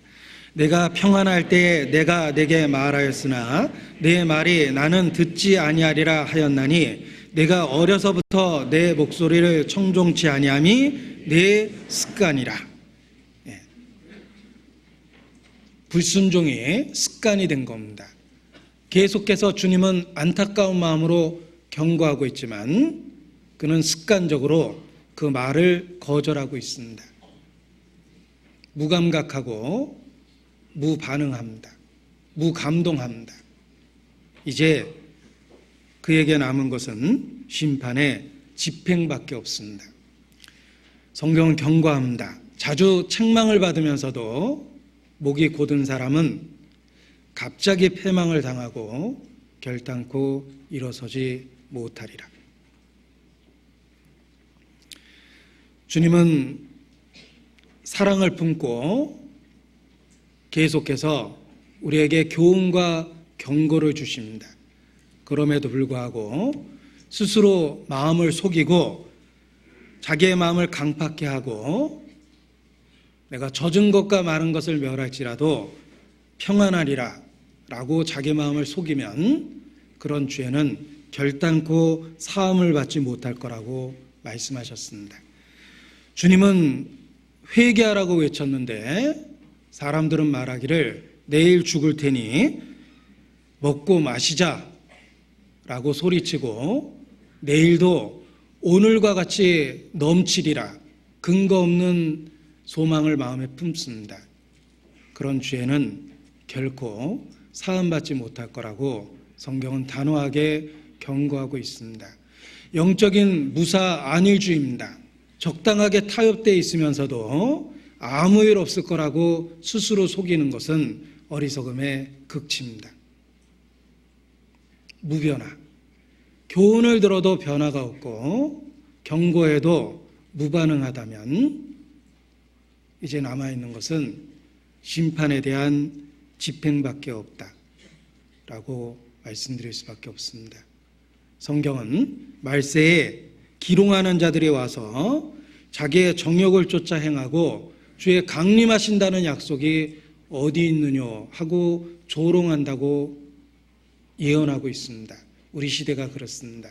내가 평안할 때 내가 내게 말하였으나 내 말이 나는 듣지 아니하리라 하였나니 내가 어려서부터 내 목소리를 청종치 아니함이 내 습관이라. 불순종이 습관이 된 겁니다. 계속해서 주님은 안타까운 마음으로 경고하고 있지만 그는 습관적으로 그 말을 거절하고 있습니다. 무감각하고 무반응합니다. 무감동합니다. 이제 그에게 남은 것은 심판의 집행밖에 없습니다. 성경은 경고합니다. 자주 책망을 받으면서도 목이 곧은 사람은 갑자기 패망을 당하고 결단코 일어서지 못하리라. 주님은 사랑을 품고 계속해서 우리에게 교훈과 경고를 주십니다. 그럼에도 불구하고 스스로 마음을 속이고 자기의 마음을 강팍해 하고 내가 젖은 것과 마른 것을 멸할지라도 평안하리라 라고 자기 마음을 속이면 그런 죄는 결단코 사함을 받지 못할 거라고 말씀하셨습니다. 주님은 회개하라고 외쳤는데 사람들은 말하기를 내일 죽을 테니 먹고 마시자 라고 소리치고 내일도 오늘과 같이 넘치리라 근거 없는 소망을 마음에 품습니다. 그런 죄는 결코 사함받지 못할 거라고 성경은 단호하게 경고하고 있습니다. 영적인 무사 안일주의입니다. 적당하게 타협되어 있으면서도 아무 일 없을 거라고 스스로 속이는 것은 어리석음의 극치입니다. 무변화. 교훈을 들어도 변화가 없고 경고해도 무반응하다면 이제 남아있는 것은 심판에 대한 집행밖에 없다라고 말씀드릴 수밖에 없습니다. 성경은 말세에 기롱하는 자들이 와서 자기의 정욕을 쫓아 행하고 주의 강림하신다는 약속이 어디 있느냐 하고 조롱한다고 예언하고 있습니다. 우리 시대가 그렇습니다.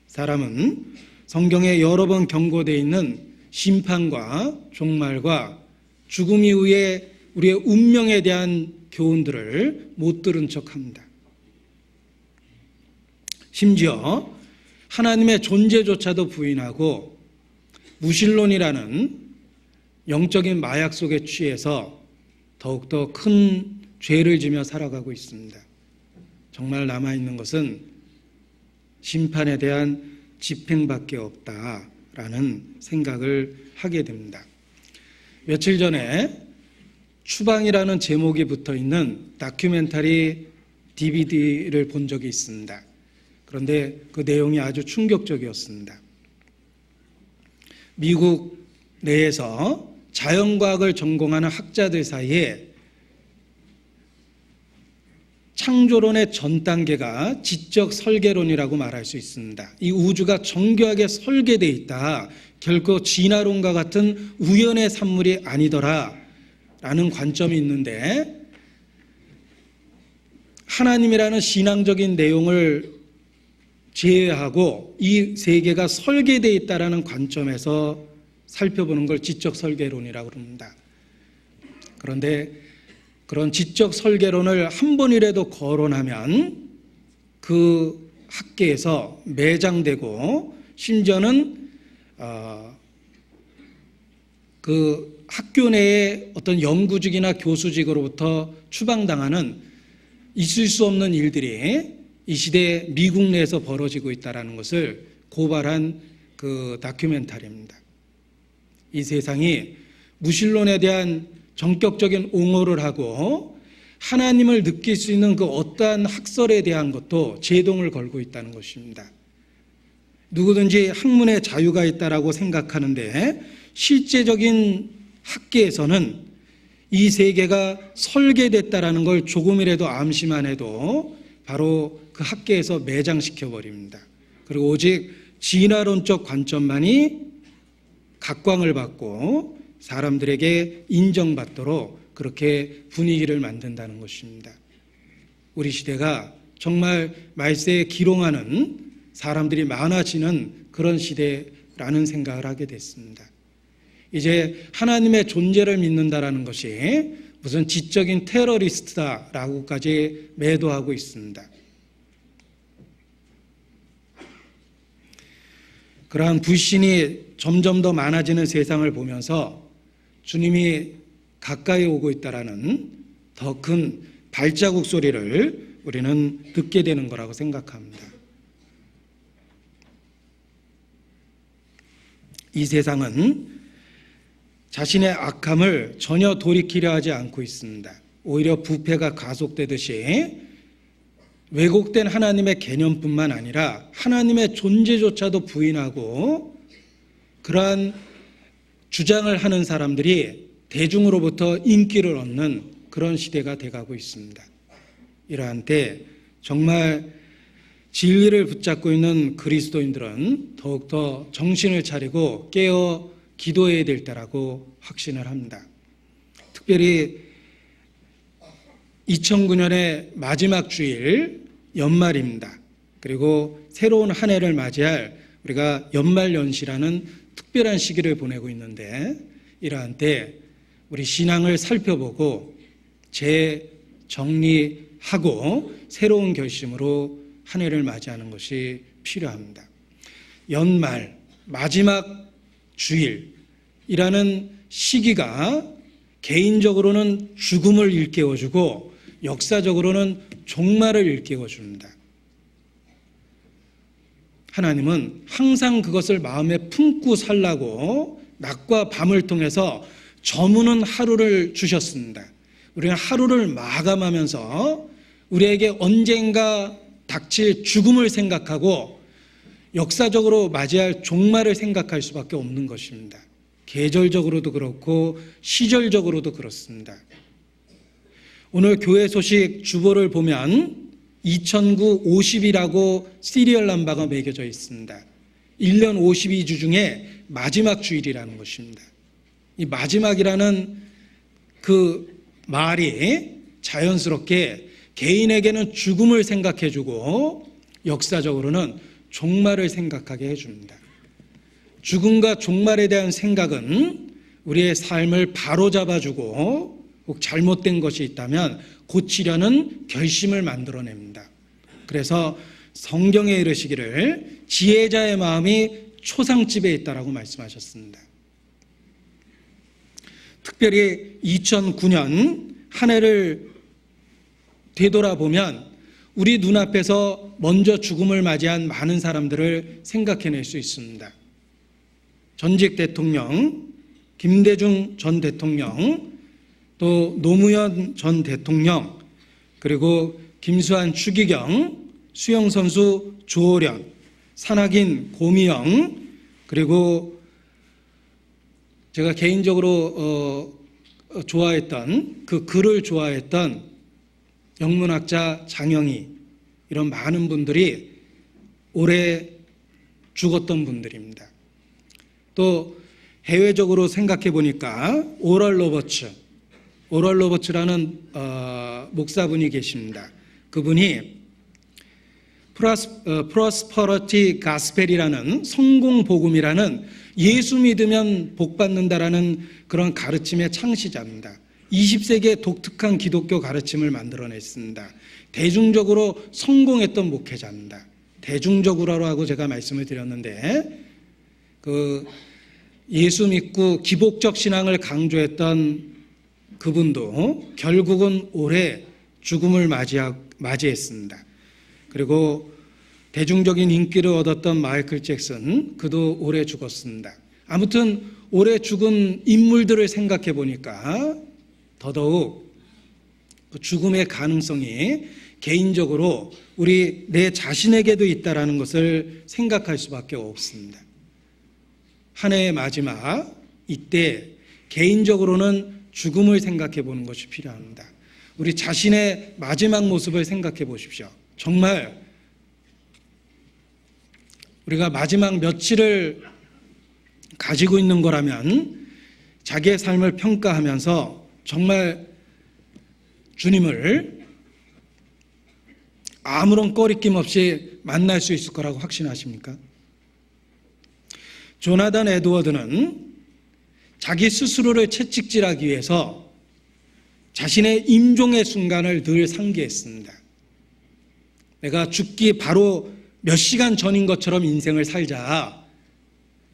사람은 성경에 여러 번 경고되어 있는 심판과 종말과 죽음 이후에 우리의 운명에 대한 교훈들을 못 들은 척합니다. 심지어 하나님의 존재조차도 부인하고 무신론이라는 영적인 마약 속에 취해서 더욱더 큰 죄를 지며 살아가고 있습니다. 정말 남아있는 것은 심판에 대한 집행밖에 없다라는 생각을 하게 됩니다. 며칠 전에 추방이라는 제목이 붙어있는 다큐멘터리 DVD를 본 적이 있습니다. 그런데 그 내용이 아주 충격적이었습니다. 미국 내에서 자연과학을 전공하는 학자들 사이에 창조론의 전 단계가 지적 설계론이라고 말할 수 있습니다. 이 우주가 정교하게 설계되어 있다. 결코 진화론과 같은 우연의 산물이 아니더라 라는 관점이 있는데 하나님이라는 신앙적인 내용을 제외하고 이 세계가 설계되어 있다는 관점에서 살펴보는 걸 지적 설계론이라고 합니다. 그런데 그런 지적 설계론을 한 번이라도 거론하면 그 학계에서 매장되고 심지어는 그 학교 내의 어떤 연구직이나 교수직으로부터 추방당하는 있을 수 없는 일들이 이 시대에 미국 내에서 벌어지고 있다는 것을 고발한 그 다큐멘터리입니다. 이 세상이 무신론에 대한 전격적인 옹호를 하고 하나님을 느낄 수 있는 그 어떠한 학설에 대한 것도 제동을 걸고 있다는 것입니다. 누구든지 학문의 자유가 있다라고 생각하는데 실제적인 학계에서는 이 세계가 설계됐다라는 걸 조금이라도 암시만 해도 바로 그 학계에서 매장시켜 버립니다. 그리고 오직 진화론적 관점만이 각광을 받고 사람들에게 인정받도록 그렇게 분위기를 만든다는 것입니다. 우리 시대가 정말 말세에 기롱하는 사람들이 많아지는 그런 시대라는 생각을 하게 됐습니다. 이제 하나님의 존재를 믿는다라는 것이 무슨 지적인 테러리스트다라고까지 매도하고 있습니다. 그러한 불신이 점점 더 많아지는 세상을 보면서 주님이 가까이 오고 있다라는 더 큰 발자국 소리를 우리는 듣게 되는 거라고 생각합니다. 이 세상은 자신의 악함을 전혀 돌이키려 하지 않고 있습니다. 오히려 부패가 가속되듯이 왜곡된 하나님의 개념뿐만 아니라 하나님의 존재조차도 부인하고 그러한 주장을 하는 사람들이 대중으로부터 인기를 얻는 그런 시대가 돼가고 있습니다. 이러한 때 정말 진리를 붙잡고 있는 그리스도인들은 더욱더 정신을 차리고 깨어 기도해야 될 때라고 확신을 합니다. 특별히 2009년의 마지막 주일 연말입니다. 그리고 새로운 한 해를 맞이할 우리가 연말연시라는 특별한 시기를 보내고 있는데 이러한 때 우리 신앙을 살펴보고 재정리하고 새로운 결심으로 한 해를 맞이하는 것이 필요합니다. 연말 마지막 주일이라는 시기가 개인적으로는 죽음을 일깨워주고 역사적으로는 종말을 일깨워줍니다. 하나님은 항상 그것을 마음에 품고 살라고 낮과 밤을 통해서 저무는 하루를 주셨습니다. 우리는 하루를 마감하면서 우리에게 언젠가 닥칠 죽음을 생각하고 역사적으로 맞이할 종말을 생각할 수밖에 없는 것입니다. 계절적으로도 그렇고 시절적으로도 그렇습니다. 오늘 교회 소식 주보를 보면 2009 50이라고 시리얼 넘버가 매겨져 있습니다. 1년 52주 중에 마지막 주일이라는 것입니다. 이 마지막이라는 그 말이 자연스럽게 개인에게는 죽음을 생각해주고 역사적으로는 종말을 생각하게 해줍니다. 죽음과 종말에 대한 생각은 우리의 삶을 바로잡아주고 꼭 잘못된 것이 있다면 고치려는 결심을 만들어냅니다. 그래서 성경에 이르시기를 지혜자의 마음이 초상집에 있다라고 말씀하셨습니다. 특별히 2009년 한 해를 되돌아보면 우리 눈앞에서 먼저 죽음을 맞이한 많은 사람들을 생각해낼 수 있습니다. 전직 대통령, 김대중 전 대통령, 또 노무현 전 대통령, 그리고 김수환 추기경, 수영선수 조호련, 산악인 고미영, 그리고 제가 개인적으로 좋아했던 그 글을 좋아했던 영문학자 장영희, 이런 많은 분들이 올해 죽었던 분들입니다. 또 해외적으로 생각해 보니까 오럴 로버츠라는 목사분이 계십니다. 그분이 프로스퍼러티 가스펠이라는 성공 복음이라는 예수 믿으면 복 받는다라는 그런 가르침의 창시자입니다. 20세기의 독특한 기독교 가르침을 만들어냈습니다. 대중적으로 성공했던 목회자입니다. 대중적으로라고 제가 말씀을 드렸는데 그 예수 믿고 기복적 신앙을 강조했던 그분도 결국은 올해 죽음을 맞이했습니다. 그리고 대중적인 인기를 얻었던 마이클 잭슨, 그도 올해 죽었습니다. 아무튼 올해 죽은 인물들을 생각해 보니까 더더욱 그 죽음의 가능성이 개인적으로 내 자신에게도 있다라는 것을 생각할 수밖에 없습니다. 한 해의 마지막 이때 개인적으로는 죽음을 생각해 보는 것이 필요합니다. 우리 자신의 마지막 모습을 생각해 보십시오. 정말 우리가 마지막 며칠을 가지고 있는 거라면 자기의 삶을 평가하면서 정말 주님을 아무런 꺼리낌 없이 만날 수 있을 거라고 확신하십니까? 조나단 에드워드는 자기 스스로를 채찍질하기 위해서 자신의 임종의 순간을 늘 상기했습니다. 내가 죽기 바로 몇 시간 전인 것처럼 인생을 살자.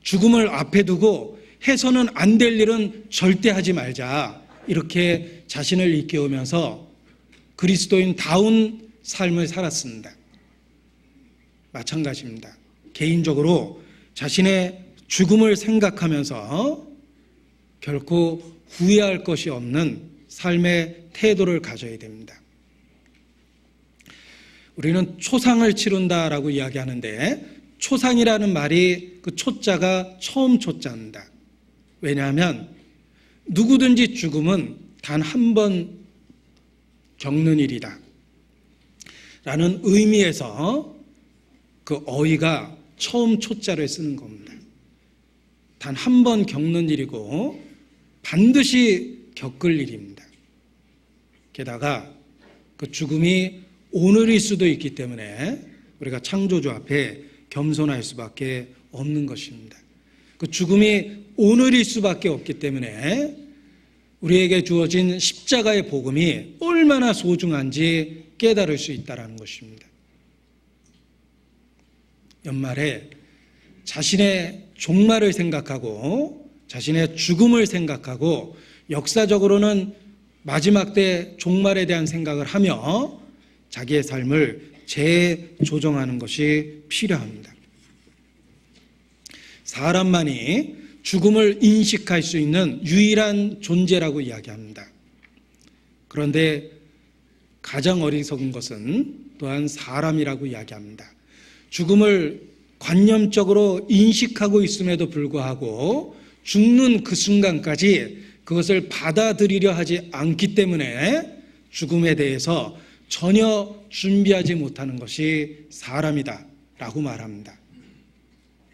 죽음을 앞에 두고 해서는 안 될 일은 절대 하지 말자. 이렇게 자신을 일깨우면서 그리스도인다운 삶을 살았습니다. 마찬가지입니다. 개인적으로 자신의 죽음을 생각하면서 결코 후회할 것이 없는 삶의 태도를 가져야 됩니다. 우리는 초상을 치른다라고 이야기하는데 초상이라는 말이 그 초자가 처음 초자입니다. 왜냐하면 누구든지 죽음은 단 한 번 겪는 일이다 라는 의미에서 그 어휘가 처음 초자를 쓰는 겁니다. 단 한 번 겪는 일이고 반드시 겪을 일입니다. 게다가 그 죽음이 오늘일 수도 있기 때문에 우리가 창조주 앞에 겸손할 수밖에 없는 것입니다. 그 죽음이 오늘일 수밖에 없기 때문에 우리에게 주어진 십자가의 복음이 얼마나 소중한지 깨달을 수 있다는 것입니다. 연말에 자신의 종말을 생각하고 자신의 죽음을 생각하고 역사적으로는 마지막 때 종말에 대한 생각을 하며 자기의 삶을 재조정하는 것이 필요합니다. 사람만이 죽음을 인식할 수 있는 유일한 존재라고 이야기합니다. 그런데 가장 어리석은 것은 또한 사람이라고 이야기합니다. 죽음을 관념적으로 인식하고 있음에도 불구하고 죽는 그 순간까지 그것을 받아들이려 하지 않기 때문에 죽음에 대해서 전혀 준비하지 못하는 것이 사람이다 라고 말합니다.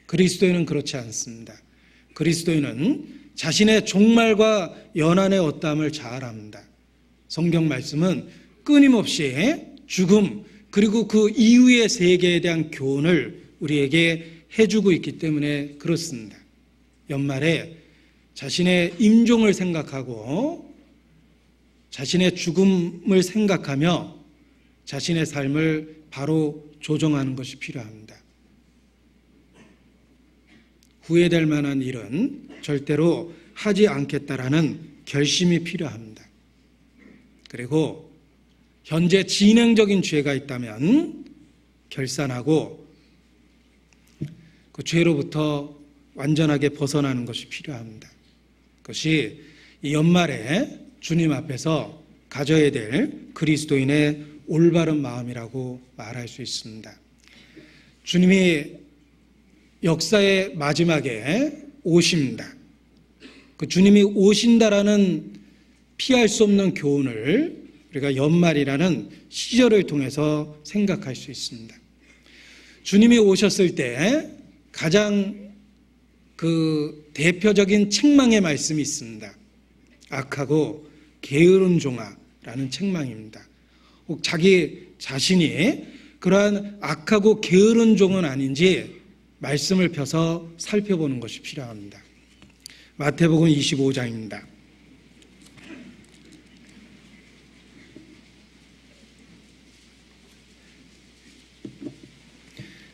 그리스도인은 그렇지 않습니다. 그리스도인은 자신의 종말과 연한의 어떠함을 잘 압니다. 성경 말씀은 끊임없이 죽음 그리고 그 이후의 세계에 대한 교훈을 우리에게 해주고 있기 때문에 그렇습니다. 연말에 자신의 임종을 생각하고 자신의 죽음을 생각하며 자신의 삶을 바로 조정하는 것이 필요합니다. 후회될 만한 일은 절대로 하지 않겠다라는 결심이 필요합니다. 그리고 현재 진행적인 죄가 있다면 결산하고 그 죄로부터 완전하게 벗어나는 것이 필요합니다. 그것이 이 연말에 주님 앞에서 가져야 될 그리스도인의 올바른 마음이라고 말할 수 있습니다. 주님이 역사의 마지막에 오십니다. 그 주님이 오신다라는 피할 수 없는 교훈을 우리가 연말이라는 시절을 통해서 생각할 수 있습니다. 주님이 오셨을 때 가장 그 대표적인 책망의 말씀이 있습니다. 악하고 게으른 종아라는 책망입니다. 혹 자기 자신이 그러한 악하고 게으른 종은 아닌지 말씀을 펴서 살펴보는 것이 필요합니다. 마태복음 25장입니다.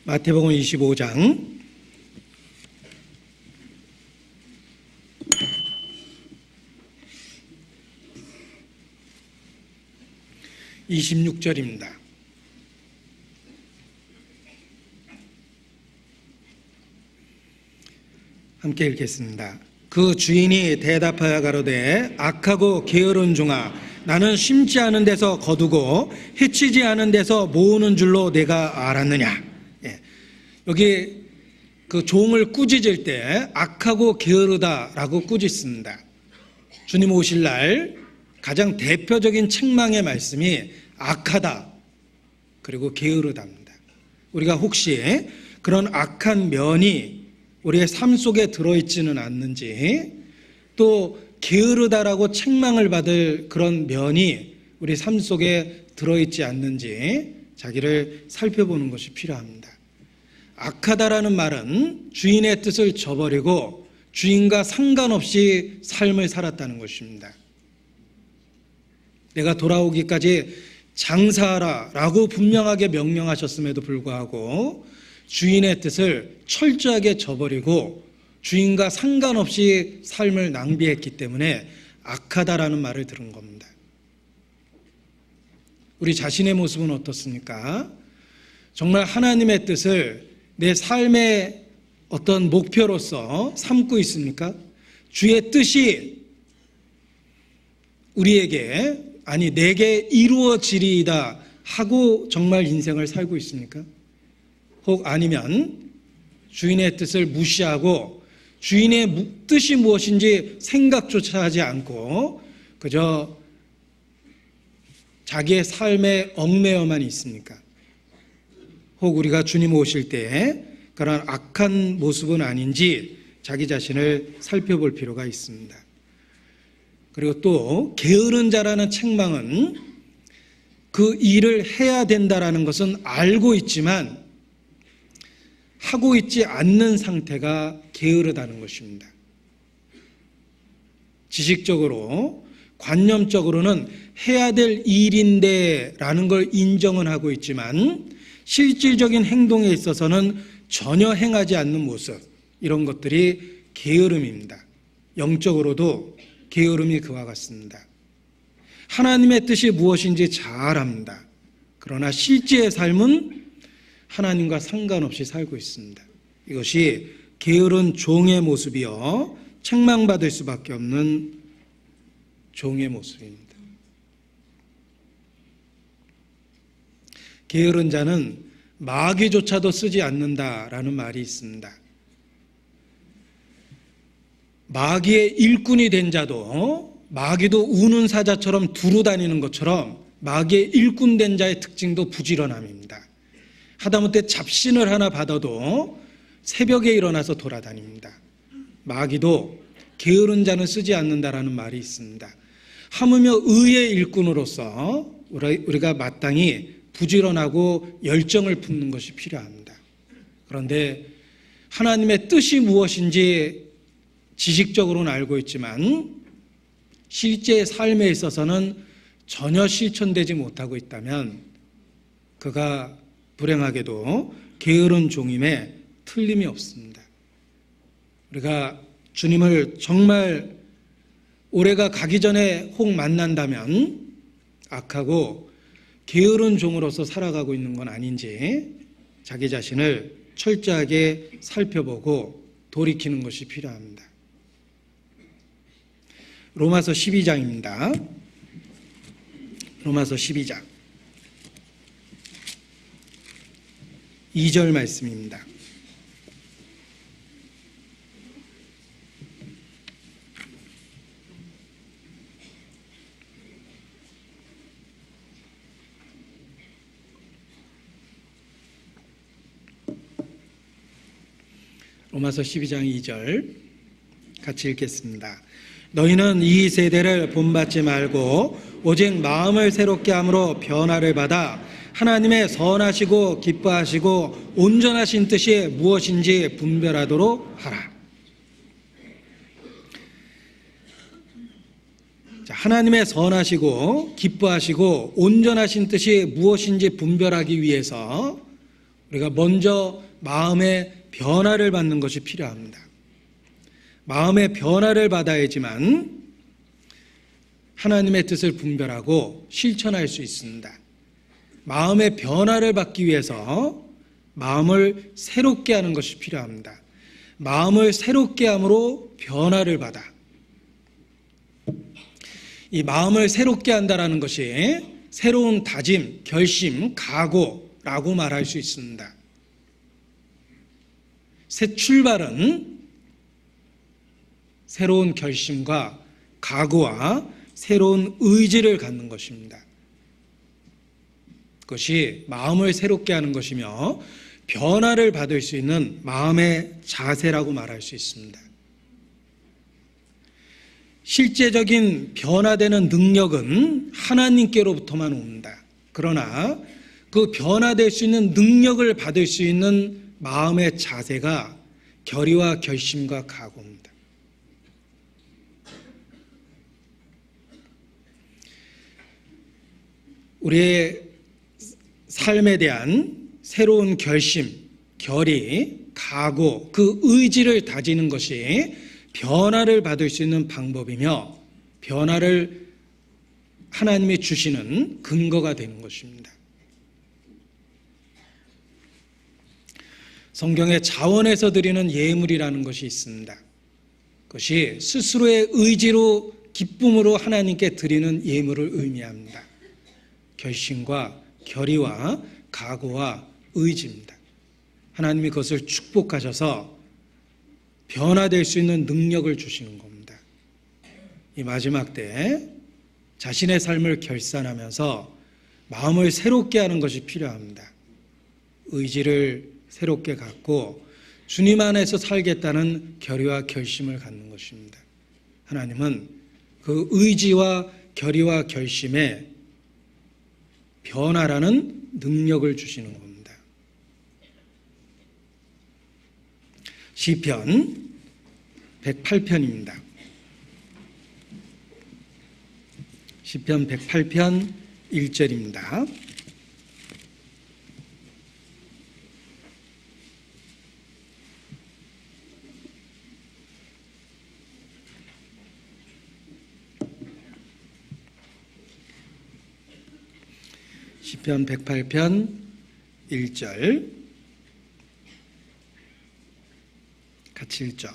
마태복음 25장 26절입니다. 함께 읽겠습니다. 그 주인이 대답하여 가로되 악하고 게으른 종아 나는 심지 않은 데서 거두고 해치지 않은 데서 모으는 줄로 내가 알았느냐. 예. 여기 그 종을 꾸짖을 때 악하고 게으르다라고 꾸짖습니다. 주님 오실 날 가장 대표적인 책망의 말씀이 악하다 그리고 게으르답니다. 우리가 혹시 그런 악한 면이 우리의 삶 속에 들어있지는 않는지, 또 게으르다라고 책망을 받을 그런 면이 우리 삶 속에 들어있지 않는지 자기를 살펴보는 것이 필요합니다. 악하다라는 말은 주인의 뜻을 저버리고 주인과 상관없이 삶을 살았다는 것입니다. 내가 돌아오기까지 장사하라 라고 분명하게 명령하셨음에도 불구하고 주인의 뜻을 철저하게 저버리고 주인과 상관없이 삶을 낭비했기 때문에 악하다라는 말을 들은 겁니다. 우리 자신의 모습은 어떻습니까? 정말 하나님의 뜻을 내 삶의 어떤 목표로서 삼고 있습니까? 주의 뜻이 우리에게, 아니 내게 이루어지리이다 하고 정말 인생을 살고 있습니까? 혹 아니면 주인의 뜻을 무시하고 주인의 뜻이 무엇인지 생각조차 하지 않고 그저 자기의 삶에 얽매여만 있습니까? 혹 우리가 주님 오실 때 그런 악한 모습은 아닌지 자기 자신을 살펴볼 필요가 있습니다. 그리고 또 게으른 자라는 책망은 그 일을 해야 된다라는 것은 알고 있지만 하고 있지 않는 상태가 게으르다는 것입니다. 지식적으로, 관념적으로는 해야 될 일인데 라는 걸 인정은 하고 있지만 실질적인 행동에 있어서는 전혀 행하지 않는 모습, 이런 것들이 게으름입니다. 영적으로도 게으름이 그와 같습니다. 하나님의 뜻이 무엇인지 잘 압니다. 그러나 실제의 삶은 하나님과 상관없이 살고 있습니다. 이것이 게으른 종의 모습이요, 책망받을 수밖에 없는 종의 모습입니다. 게으른 자는 마귀조차도 쓰지 않는다라는 말이 있습니다. 마귀의 일꾼이 된 자도, 마귀도 우는 사자처럼 두루 다니는 것처럼 마귀의 일꾼 된 자의 특징도 부지런함입니다. 하다못해 잡신을 하나 받아도 새벽에 일어나서 돌아다닙니다. 마귀도 게으른 자는 쓰지 않는다라는 말이 있습니다. 하물며 의의 일꾼으로서 우리가 마땅히 부지런하고 열정을 품는 것이 필요합니다. 그런데 하나님의 뜻이 무엇인지 지식적으로는 알고 있지만 실제 삶에 있어서는 전혀 실천되지 못하고 있다면 그가 불행하게도 게으른 종임에 틀림이 없습니다. 우리가 주님을 정말 올해가 가기 전에 혹 만난다면 악하고 게으른 종으로서 살아가고 있는 건 아닌지 자기 자신을 철저하게 살펴보고 돌이키는 것이 필요합니다. 로마서 12장입니다. 로마서 12장 2절 말씀입니다. 로마서 12장 2절 같이 읽겠습니다. 너희는 이 세대를 본받지 말고 오직 마음을 새롭게 함으로 변화를 받아 하나님의 선하시고 기뻐하시고 온전하신 뜻이 무엇인지 분별하도록 하라. 하나님의 선하시고 기뻐하시고 온전하신 뜻이 무엇인지 분별하기 위해서 우리가 먼저 마음의 변화를 받는 것이 필요합니다. 마음의 변화를 받아야지만 하나님의 뜻을 분별하고 실천할 수 있습니다. 마음의 변화를 받기 위해서 마음을 새롭게 하는 것이 필요합니다. 마음을 새롭게 함으로 변화를 받아. 이 마음을 새롭게 한다라는 것이 새로운 다짐, 결심, 각오라고 말할 수 있습니다. 새 출발은 새로운 결심과 각오와 새로운 의지를 갖는 것입니다. 그것이 마음을 새롭게 하는 것이며 변화를 받을 수 있는 마음의 자세라고 말할 수 있습니다. 실제적인 변화되는 능력은 하나님께로부터만 옵니다. 그러나 그 변화될 수 있는 능력을 받을 수 있는 마음의 자세가 결의와 결심과 각오입니다. 우리의 삶에 대한 새로운 결심, 결의, 각오, 그 의지를 다지는 것이 변화를 받을 수 있는 방법이며 변화를 하나님이 주시는 근거가 되는 것입니다. 성경에 자원에서 드리는 예물이라는 것이 있습니다. 그것이 스스로의 의지로 기쁨으로 하나님께 드리는 예물을 의미합니다. 결심과 결의와 각오와 의지입니다. 하나님이 그것을 축복하셔서 변화될 수 있는 능력을 주시는 겁니다. 이 마지막 때 자신의 삶을 결산하면서 마음을 새롭게 하는 것이 필요합니다. 의지를 새롭게 갖고 주님 안에서 살겠다는 결의와 결심을 갖는 것입니다. 하나님은 그 의지와 결의와 결심에 변화라는 능력을 주시는 겁니다. 시편 108편입니다. 시편 108편 1절입니다. 시편 108편 1절 같이 읽죠.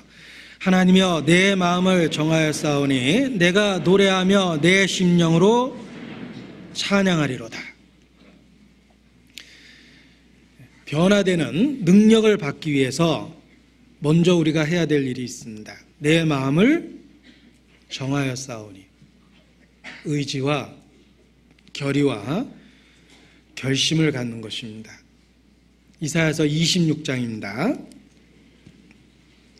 하나님이여 내 마음을 정하였사오니 내가 노래하며 내 심령으로 찬양하리로다. 변화되는 능력을 받기 위해서 먼저 우리가 해야 될 일이 있습니다. 내 마음을 정하였사오니 의지와 결의와 결심을 갖는 것입니다. 이사야서 26장입니다.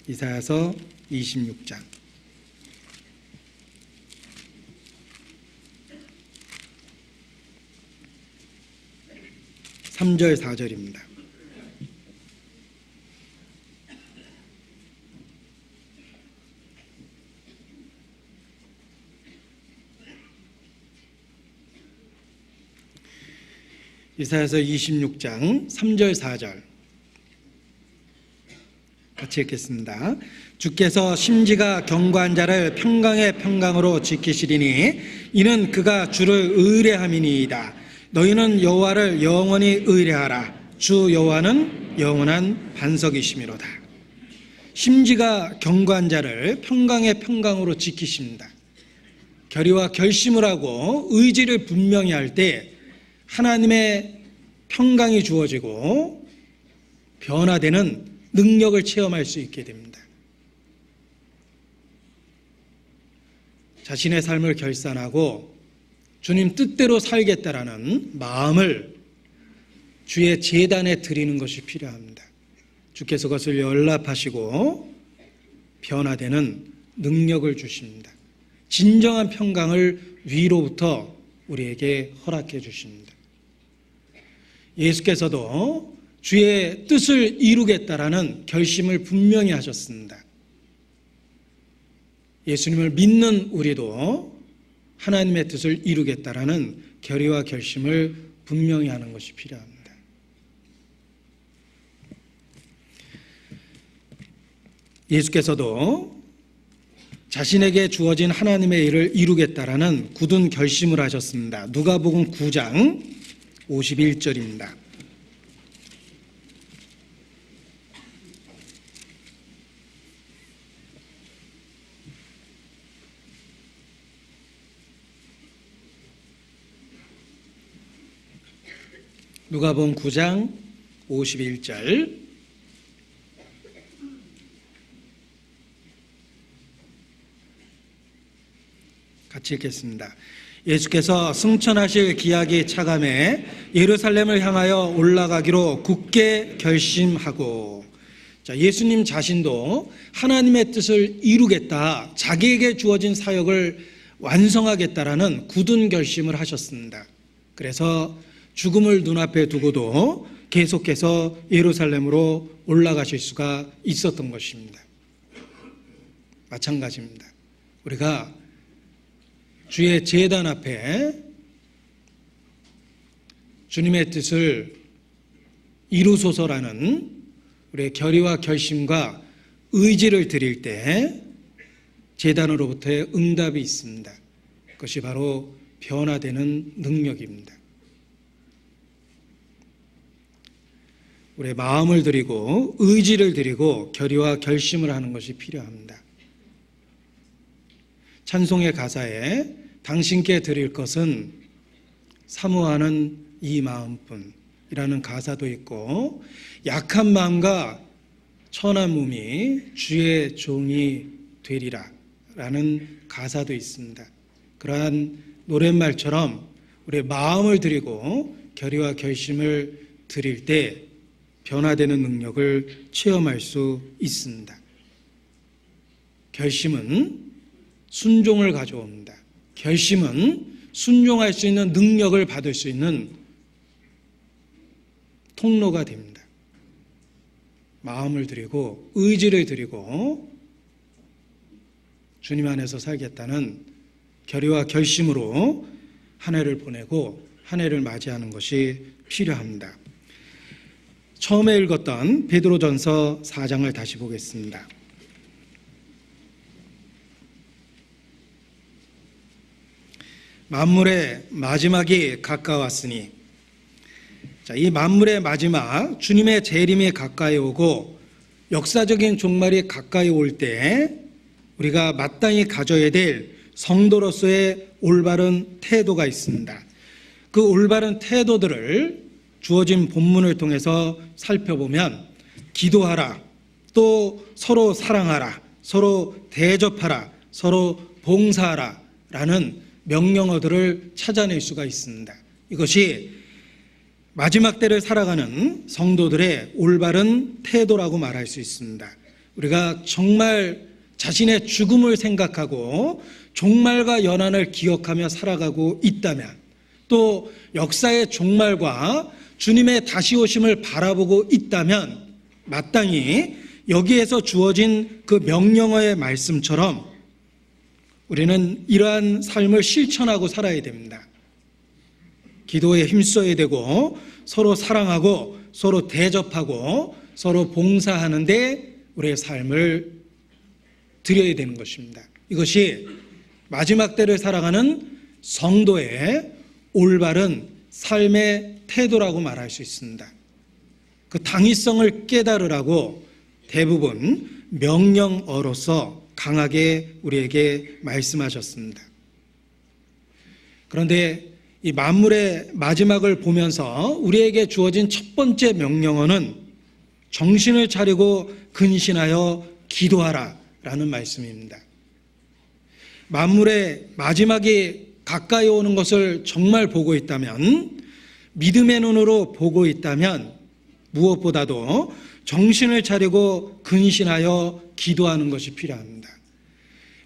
이사야서 26장 3절 4절입니다. 이사야서 26장 3절 4절 같이 읽겠습니다. 주께서 심지가 견고한 자를 평강의 평강으로 지키시리니 이는 그가 주를 의뢰함이니이다. 너희는 여호와를 영원히 의뢰하라. 주 여호와는 영원한 반석이시미로다. 심지가 견고한 자를 평강의 평강으로 지키십니다. 결의와 결심을 하고 의지를 분명히 할 때 하나님의 평강이 주어지고 변화되는 능력을 체험할 수 있게 됩니다. 자신의 삶을 결산하고 주님 뜻대로 살겠다라는 마음을 주의 제단에 드리는 것이 필요합니다. 주께서 그것을 연락하시고 변화되는 능력을 주십니다. 진정한 평강을 위로부터 우리에게 허락해 주십니다. 예수께서도 주의 뜻을 이루겠다라는 결심을 분명히 하셨습니다. 예수님을 믿는 우리도 하나님의 뜻을 이루겠다라는 결의와 결심을 분명히 하는 것이 필요합니다. 예수께서도 자신에게 주어진 하나님의 일을 이루겠다라는 굳은 결심을 하셨습니다. 누가복음 9장 51절입니다. 누가복음 9장 51절 같이 읽겠습니다. 예수께서 승천하실 기약이 차감해 예루살렘을 향하여 올라가기로 굳게 결심하고, 자, 예수님 자신도 하나님의 뜻을 이루겠다, 자기에게 주어진 사역을 완성하겠다라는 굳은 결심을 하셨습니다. 그래서 죽음을 눈앞에 두고도 계속해서 예루살렘으로 올라가실 수가 있었던 것입니다. 마찬가지입니다. 우리가 주의 제단 앞에 주님의 뜻을 이루소서라는 우리의 결의와 결심과 의지를 드릴 때 제단으로부터의 응답이 있습니다. 그것이 바로 변화되는 능력입니다. 우리의 마음을 드리고 의지를 드리고 결의와 결심을 하는 것이 필요합니다. 찬송의 가사에 당신께 드릴 것은 사모하는 이 마음뿐이라는 가사도 있고, 약한 마음과 천한 몸이 주의 종이 되리라 라는 가사도 있습니다. 그러한 노랫말처럼 우리의 마음을 드리고 결의와 결심을 드릴 때 변화되는 능력을 체험할 수 있습니다. 결심은 순종을 가져옵니다. 결심은 순종할 수 있는 능력을 받을 수 있는 통로가 됩니다. 마음을 드리고 의지를 드리고 주님 안에서 살겠다는 결의와 결심으로 한 해를 보내고 한 해를 맞이하는 것이 필요합니다. 처음에 읽었던 베드로전서 4장을 다시 보겠습니다. 만물의 마지막이 가까웠으니, 자, 이 만물의 마지막, 주님의 재림이 가까이 오고 역사적인 종말이 가까이 올 때 우리가 마땅히 가져야 될 성도로서의 올바른 태도가 있습니다. 그 올바른 태도들을 주어진 본문을 통해서 살펴보면, 기도하라, 또 서로 사랑하라, 서로 대접하라, 서로 봉사하라 라는 명령어들을 찾아낼 수가 있습니다. 이것이 마지막 때를 살아가는 성도들의 올바른 태도라고 말할 수 있습니다. 우리가 정말 자신의 죽음을 생각하고 종말과 연한을 기억하며 살아가고 있다면, 또 역사의 종말과 주님의 다시 오심을 바라보고 있다면, 마땅히 여기에서 주어진 그 명령어의 말씀처럼 우리는 이러한 삶을 실천하고 살아야 됩니다. 기도에 힘써야 되고, 서로 사랑하고 서로 대접하고 서로 봉사하는데 우리의 삶을 드려야 되는 것입니다. 이것이 마지막 때를 살아가는 성도의 올바른 삶의 태도라고 말할 수 있습니다. 그 당위성을 깨달으라고 대부분 명령어로서 강하게 우리에게 말씀하셨습니다. 그런데 이 만물의 마지막을 보면서 우리에게 주어진 첫 번째 명령어는 정신을 차리고 근신하여 기도하라 라는 말씀입니다. 만물의 마지막이 가까이 오는 것을 정말 보고 있다면, 믿음의 눈으로 보고 있다면 무엇보다도 정신을 차리고 근신하여 기도하는 것이 필요합니다.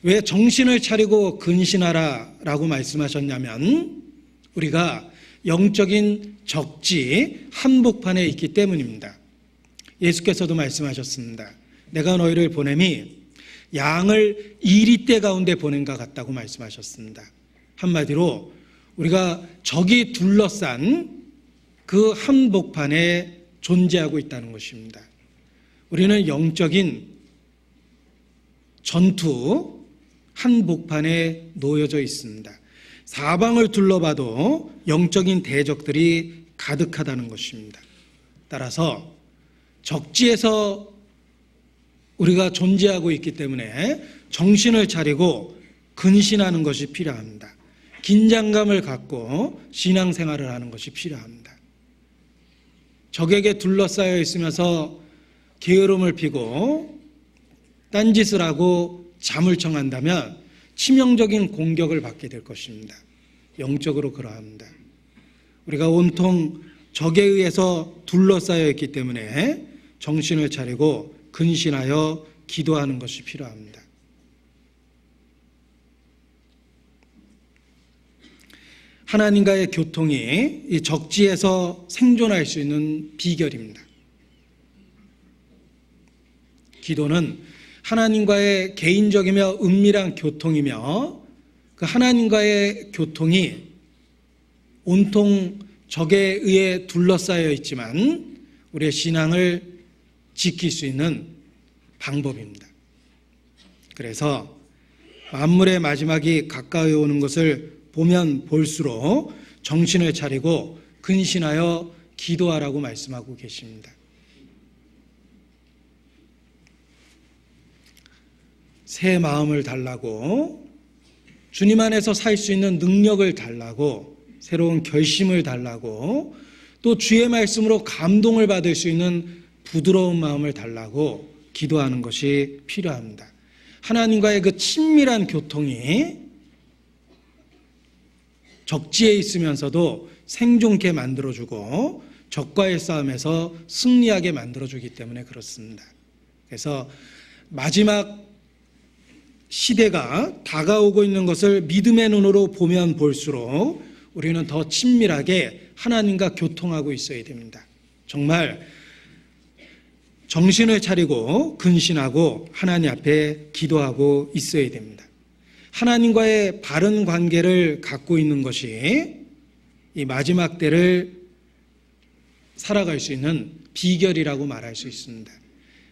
왜 정신을 차리고 근신하라 라고 말씀하셨냐면, 우리가 영적인 적지 한복판에 있기 때문입니다. 예수께서도 말씀하셨습니다. 내가 너희를 보냄이 양을 이리떼 가운데 보낸 것 같다고 말씀하셨습니다. 한마디로 우리가 적이 둘러싼 그 한복판에 존재하고 있다는 것입니다. 우리는 영적인 전투 한복판에 놓여져 있습니다. 사방을 둘러봐도 영적인 대적들이 가득하다는 것입니다. 따라서 적지에서 우리가 존재하고 있기 때문에 정신을 차리고 근신하는 것이 필요합니다. 긴장감을 갖고 신앙생활을 하는 것이 필요합니다. 적에게 둘러싸여 있으면서 게으름을 피고 딴짓을 하고 잠을 청한다면 치명적인 공격을 받게 될 것입니다. 영적으로 그러합니다. 우리가 온통 적에 의해서 둘러싸여 있기 때문에 정신을 차리고 근신하여 기도하는 것이 필요합니다. 하나님과의 교통이 이 적지에서 생존할 수 있는 비결입니다. 기도는 하나님과의 개인적이며 은밀한 교통이며 그 하나님과의 교통이 온통 적에 의해 둘러싸여 있지만 우리의 신앙을 지킬 수 있는 방법입니다. 그래서 만물의 마지막이 가까이 오는 것을 보면 볼수록 정신을 차리고 근신하여 기도하라고 말씀하고 계십니다. 새 마음을 달라고, 주님 안에서 살 수 있는 능력을 달라고, 새로운 결심을 달라고, 또 주의 말씀으로 감동을 받을 수 있는 부드러운 마음을 달라고 기도하는 것이 필요합니다. 하나님과의 그 친밀한 교통이 적지에 있으면서도 생존케 만들어주고 적과의 싸움에서 승리하게 만들어주기 때문에 그렇습니다. 그래서 마지막 시대가 다가오고 있는 것을 믿음의 눈으로 보면 볼수록 우리는 더 친밀하게 하나님과 교통하고 있어야 됩니다. 정말 정신을 차리고 근신하고 하나님 앞에 기도하고 있어야 됩니다. 하나님과의 바른 관계를 갖고 있는 것이 이 마지막 때를 살아갈 수 있는 비결이라고 말할 수 있습니다.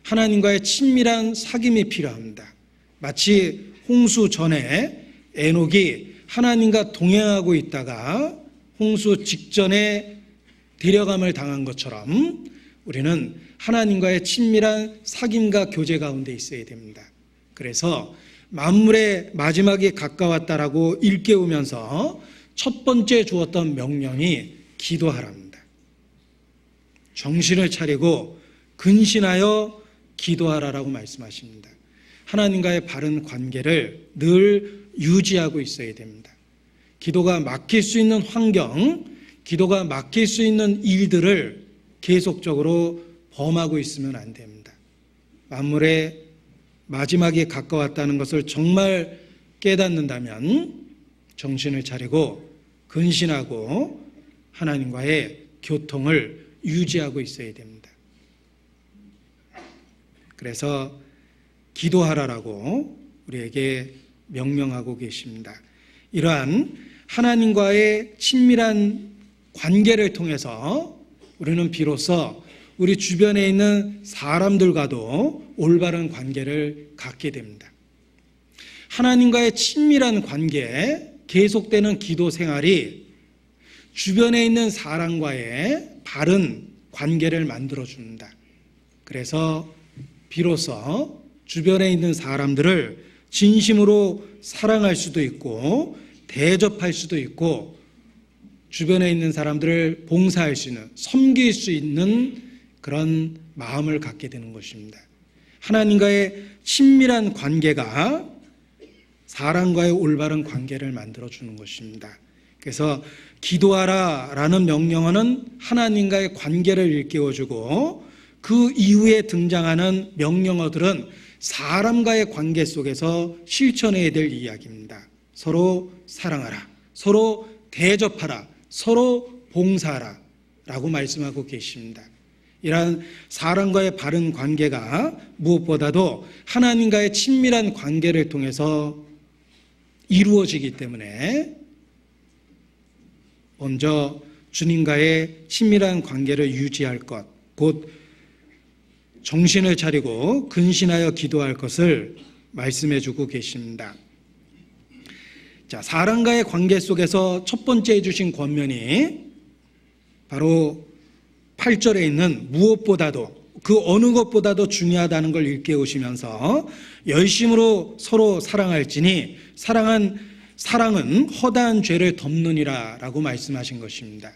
하나님과의 친밀한 사귐이 필요합니다. 마치 홍수 전에 에녹이 하나님과 동행하고 있다가 홍수 직전에 데려감을 당한 것처럼 우리는 하나님과의 친밀한 사귐과 교제 가운데 있어야 됩니다. 그래서 만물의 마지막이 가까웠다라고 일깨우면서 첫 번째 주었던 명령이 기도하랍니다. 정신을 차리고 근신하여 기도하라라고 말씀하십니다. 하나님과의 바른 관계를 늘 유지하고 있어야 됩니다. 기도가 막힐 수 있는 환경, 기도가 막힐 수 있는 일들을 계속적으로 범하고 있으면 안 됩니다. 만물의 마지막이 가까웠다는 것을 정말 깨닫는다면 정신을 차리고 근신하고 하나님과의 교통을 유지하고 있어야 됩니다. 그래서 기도하라라고 우리에게 명령하고 계십니다. 이러한 하나님과의 친밀한 관계를 통해서 우리는 비로소 우리 주변에 있는 사람들과도 올바른 관계를 갖게 됩니다. 하나님과의 친밀한 관계, 계속되는 기도 생활이 주변에 있는 사람과의 바른 관계를 만들어줍니다. 그래서 비로소 주변에 있는 사람들을 진심으로 사랑할 수도 있고 대접할 수도 있고 주변에 있는 사람들을 봉사할 수 있는, 섬길 수 있는 그런 마음을 갖게 되는 것입니다. 하나님과의 친밀한 관계가 사람과의 올바른 관계를 만들어주는 것입니다. 그래서 기도하라라는 명령어는 하나님과의 관계를 일깨워주고 그 이후에 등장하는 명령어들은 사람과의 관계 속에서 실천해야 될 이야기입니다. 서로 사랑하라, 서로 대접하라, 서로 봉사하라 라고 말씀하고 계십니다. 이러한 사람과의 바른 관계가 무엇보다도 하나님과의 친밀한 관계를 통해서 이루어지기 때문에 먼저 주님과의 친밀한 관계를 유지할 것, 곧 정신을 차리고 근신하여 기도할 것을 말씀해 주고 계십니다. 자, 사람과의 관계 속에서 첫 번째 해주신 권면이 바로 8절에 있는 무엇보다도, 그 어느 것보다도 중요하다는 걸 일깨우시면서 열심으로 서로 사랑할지니 사랑은 허다한 죄를 덮느니라 라고 말씀하신 것입니다.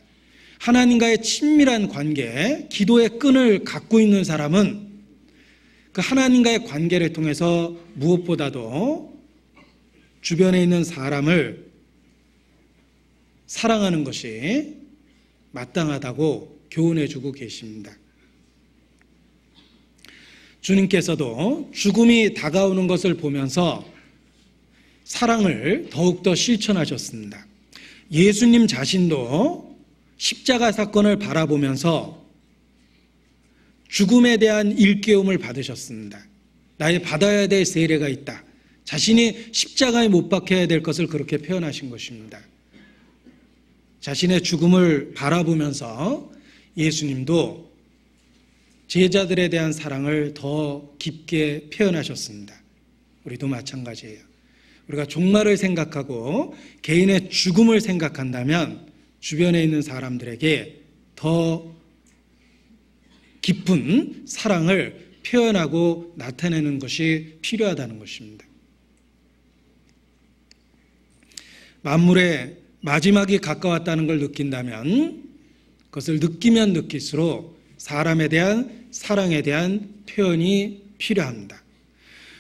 하나님과의 친밀한 관계, 기도의 끈을 갖고 있는 사람은 그 하나님과의 관계를 통해서 무엇보다도 주변에 있는 사람을 사랑하는 것이 마땅하다고 교훈해주고 계십니다. 주님께서도 죽음이 다가오는 것을 보면서 사랑을 더욱더 실천하셨습니다. 예수님 자신도 십자가 사건을 바라보면서 죽음에 대한 일깨움을 받으셨습니다. 나의 받아야 될 세례가 있다. 자신이 십자가에 못 박혀야 될 것을 그렇게 표현하신 것입니다. 자신의 죽음을 바라보면서 예수님도 제자들에 대한 사랑을 더 깊게 표현하셨습니다. 우리도 마찬가지예요. 우리가 종말을 생각하고 개인의 죽음을 생각한다면 주변에 있는 사람들에게 더 깊은 사랑을 표현하고 나타내는 것이 필요하다는 것입니다. 만물의 마지막이 가까웠다는 걸 느낀다면 그것을 느끼면 느낄수록 사람에 대한 사랑에 대한 표현이 필요합니다.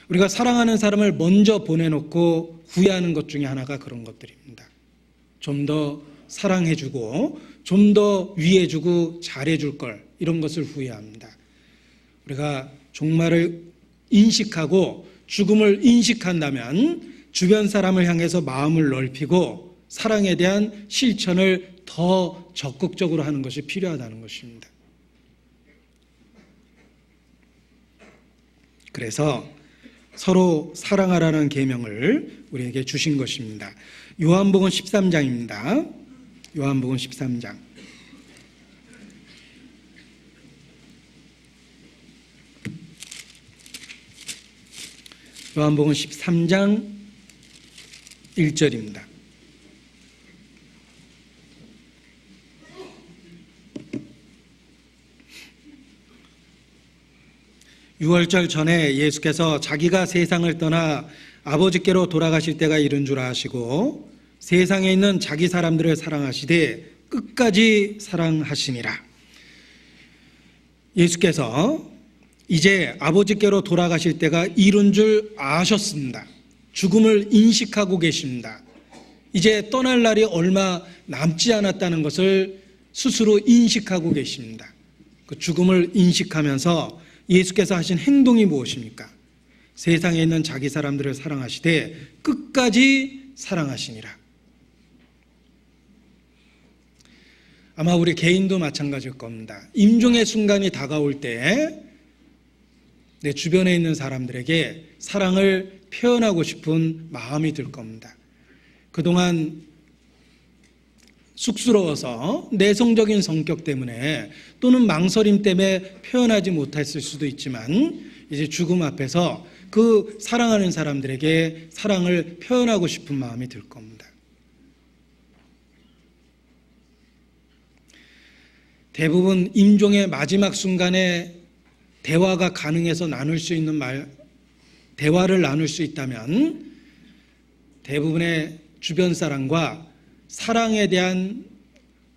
우리가 사랑하는 사람을 먼저 보내놓고 후회하는 것 중에 하나가 그런 것들입니다. 좀 더 사랑해주고 좀 더 위해주고 잘해줄 걸, 이런 것을 후회합니다. 우리가 종말을 인식하고 죽음을 인식한다면 주변 사람을 향해서 마음을 넓히고 사랑에 대한 실천을 더 적극적으로 하는 것이 필요하다는 것입니다. 그래서 서로 사랑하라는 계명을 우리에게 주신 것입니다. 요한복음 13장입니다. 요한복음 13장. 요한복음 13장 1절입니다. 유월절 전에 예수께서 자기가 세상을 떠나 아버지께로 돌아가실 때가 이른 줄 아시고 세상에 있는 자기 사람들을 사랑하시되 끝까지 사랑하시니라. 예수께서 이제 아버지께로 돌아가실 때가 이른 줄 아셨습니다. 죽음을 인식하고 계십니다. 이제 떠날 날이 얼마 남지 않았다는 것을 스스로 인식하고 계십니다. 그 죽음을 인식하면서 예수께서 하신 행동이 무엇입니까? 세상에 있는 자기 사람들을 사랑하시되 끝까지 사랑하시니라. 아마 우리 개인도 마찬가지일 겁니다. 임종의 순간이 다가올 때 내 주변에 있는 사람들에게 사랑을 표현하고 싶은 마음이 들 겁니다. 그동안 쑥스러워서 내성적인 성격 때문에 또는 망설임 때문에 표현하지 못했을 수도 있지만 이제 죽음 앞에서 그 사랑하는 사람들에게 사랑을 표현하고 싶은 마음이 들 겁니다. 대부분 임종의 마지막 순간에 대화가 가능해서 나눌 수 있는 대화를 나눌 수 있다면 대부분의 주변 사람과 사랑에 대한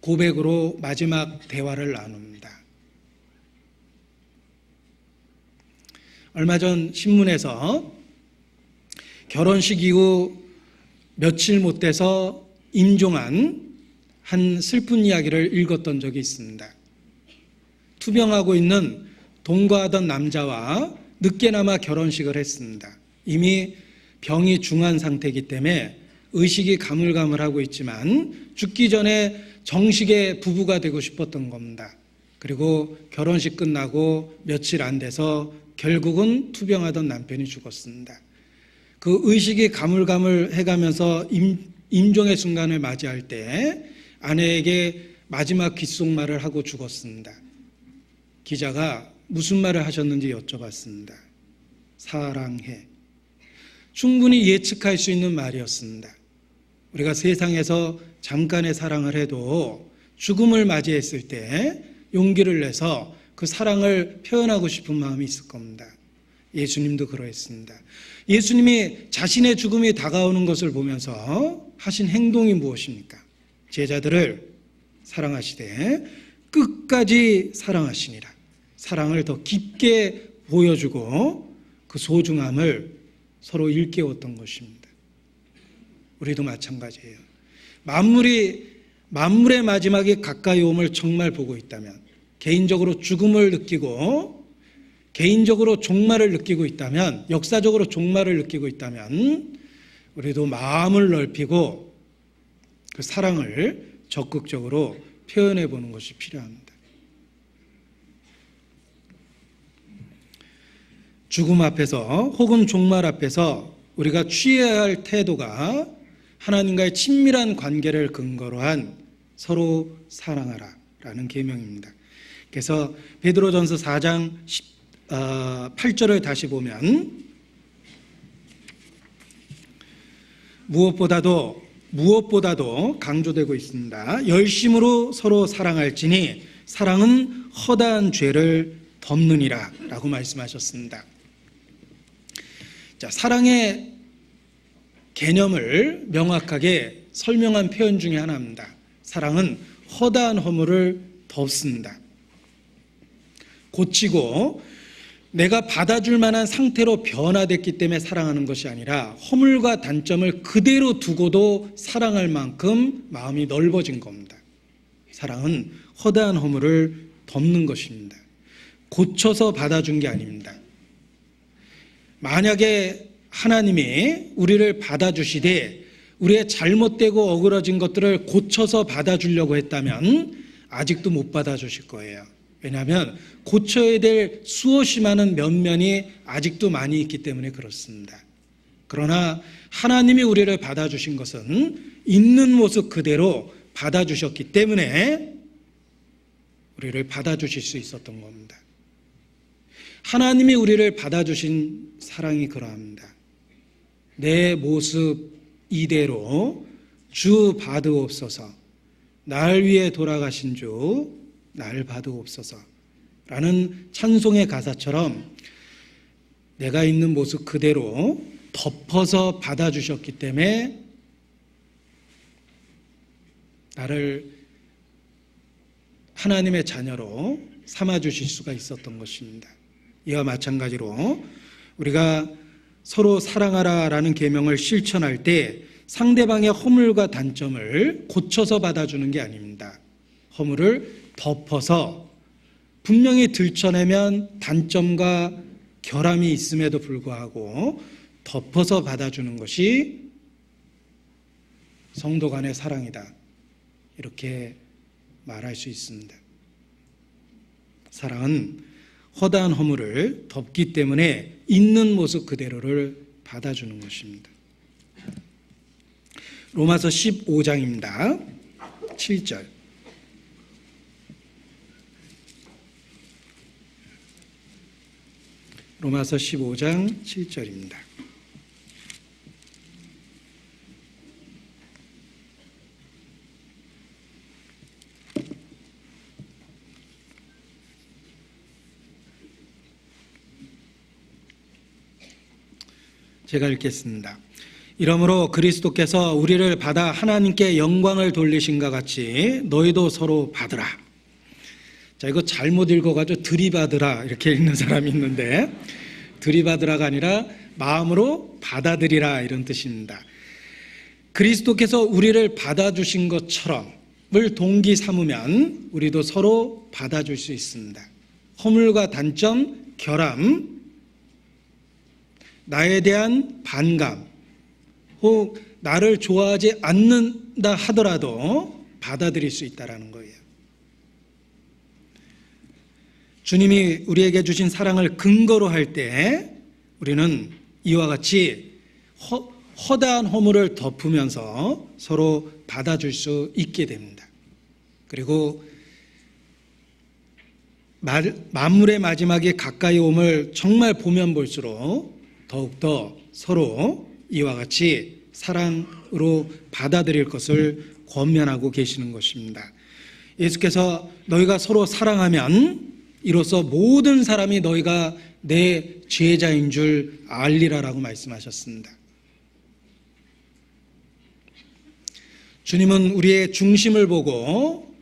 고백으로 마지막 대화를 나눕니다. 얼마 전 신문에서 결혼식 이후 며칠 못 돼서 임종한 한 슬픈 이야기를 읽었던 적이 있습니다. 투병하고 있는 동거하던 남자와 늦게나마 결혼식을 했습니다. 이미 병이 중한 상태이기 때문에 의식이 가물가물하고 있지만 죽기 전에 정식의 부부가 되고 싶었던 겁니다. 그리고 결혼식 끝나고 며칠 안 돼서 결국은 투병하던 남편이 죽었습니다. 그 의식이 가물가물해가면서 임종의 순간을 맞이할 때 아내에게 마지막 귓속말을 하고 죽었습니다. 기자가 무슨 말을 하셨는지 여쭤봤습니다. 사랑해. 충분히 예측할 수 있는 말이었습니다. 우리가 세상에서 잠깐의 사랑을 해도 죽음을 맞이했을 때 용기를 내서 그 사랑을 표현하고 싶은 마음이 있을 겁니다. 예수님도 그러했습니다. 예수님이 자신의 죽음이 다가오는 것을 보면서 하신 행동이 무엇입니까? 제자들을 사랑하시되 끝까지 사랑하시니라. 사랑을 더 깊게 보여주고 그 소중함을 서로 일깨웠던 것입니다. 우리도 마찬가지예요. 만물의 마지막에 가까이 옴을 정말 보고 있다면, 개인적으로 죽음을 느끼고 개인적으로 종말을 느끼고 있다면, 역사적으로 종말을 느끼고 있다면 우리도 마음을 넓히고 그 사랑을 적극적으로 표현해 보는 것이 필요합니다. 죽음 앞에서 혹은 종말 앞에서 우리가 취해야 할 태도가 하나님과의 친밀한 관계를 근거로 한 서로 사랑하라 라는 계명입니다. 그래서 베드로전서 4장 8절을 다시 보면 무엇보다도 강조되고 있습니다. 열심으로 서로 사랑할지니 사랑은 허다한 죄를 덮느니라 라고 말씀하셨습니다. 자, 사랑의 개념을 명확하게 설명한 표현 중에 하나입니다. 사랑은 허다한 허물을 덮습니다. 고치고 내가 받아줄 만한 상태로 변화됐기 때문에 사랑하는 것이 아니라 허물과 단점을 그대로 두고도 사랑할 만큼 마음이 넓어진 겁니다. 사랑은 허다한 허물을 덮는 것입니다. 고쳐서 받아준 게 아닙니다. 만약에 하나님이 우리를 받아주시되 우리의 잘못되고 어그러진 것들을 고쳐서 받아주려고 했다면 아직도 못 받아주실 거예요. 왜냐하면 고쳐야 될 수없이 많은 면면이 아직도 많이 있기 때문에 그렇습니다. 그러나 하나님이 우리를 받아주신 것은 있는 모습 그대로 받아주셨기 때문에 우리를 받아주실 수 있었던 겁니다. 하나님이 우리를 받아주신 사랑이 그러합니다. 내 모습 이대로 주 받으옵소서, 날 위해 돌아가신 주 날 받으옵소서 라는 찬송의 가사처럼 내가 있는 모습 그대로 덮어서 받아주셨기 때문에 나를 하나님의 자녀로 삼아주실 수가 있었던 것입니다. 이와 마찬가지로 우리가 서로 사랑하라 라는 계명을 실천할 때 상대방의 허물과 단점을 고쳐서 받아주는 게 아닙니다. 허물을 덮어서 분명히 들춰내면 단점과 결함이 있음에도 불구하고 덮어서 받아주는 것이 성도 간의 사랑이다, 이렇게 말할 수 있습니다. 사랑은 허다한 허물을 덮기 때문에 있는 모습 그대로를 받아주는 것입니다. 로마서 15장입니다. 7절. 로마서 15장 7절입니다. 제가 읽겠습니다. 이러므로 그리스도께서 우리를 받아 하나님께 영광을 돌리신가 같이 너희도 서로 받으라. 자, 이거 잘못 읽어가지고 들이받으라 이렇게 읽는 사람이 있는데, 들이받으라가 아니라 마음으로 받아들이라 이런 뜻입니다. 그리스도께서 우리를 받아주신 것처럼을 동기 삼으면 우리도 서로 받아줄 수 있습니다. 허물과 단점, 결함, 나에 대한 반감, 혹 나를 좋아하지 않는다 하더라도 받아들일 수 있다는 거예요. 주님이 우리에게 주신 사랑을 근거로 할 때 우리는 이와 같이 허다한 허물을 덮으면서 서로 받아줄 수 있게 됩니다. 그리고 만물의 마지막에 가까이 옴을 정말 보면 볼수록 더욱더 서로 이와 같이 사랑으로 받아들일 것을 권면하고 계시는 것입니다. 예수께서 너희가 서로 사랑하면 이로써 모든 사람이 너희가 내 제자인 줄 알리라라고 말씀하셨습니다. 주님은 우리의 중심을 보고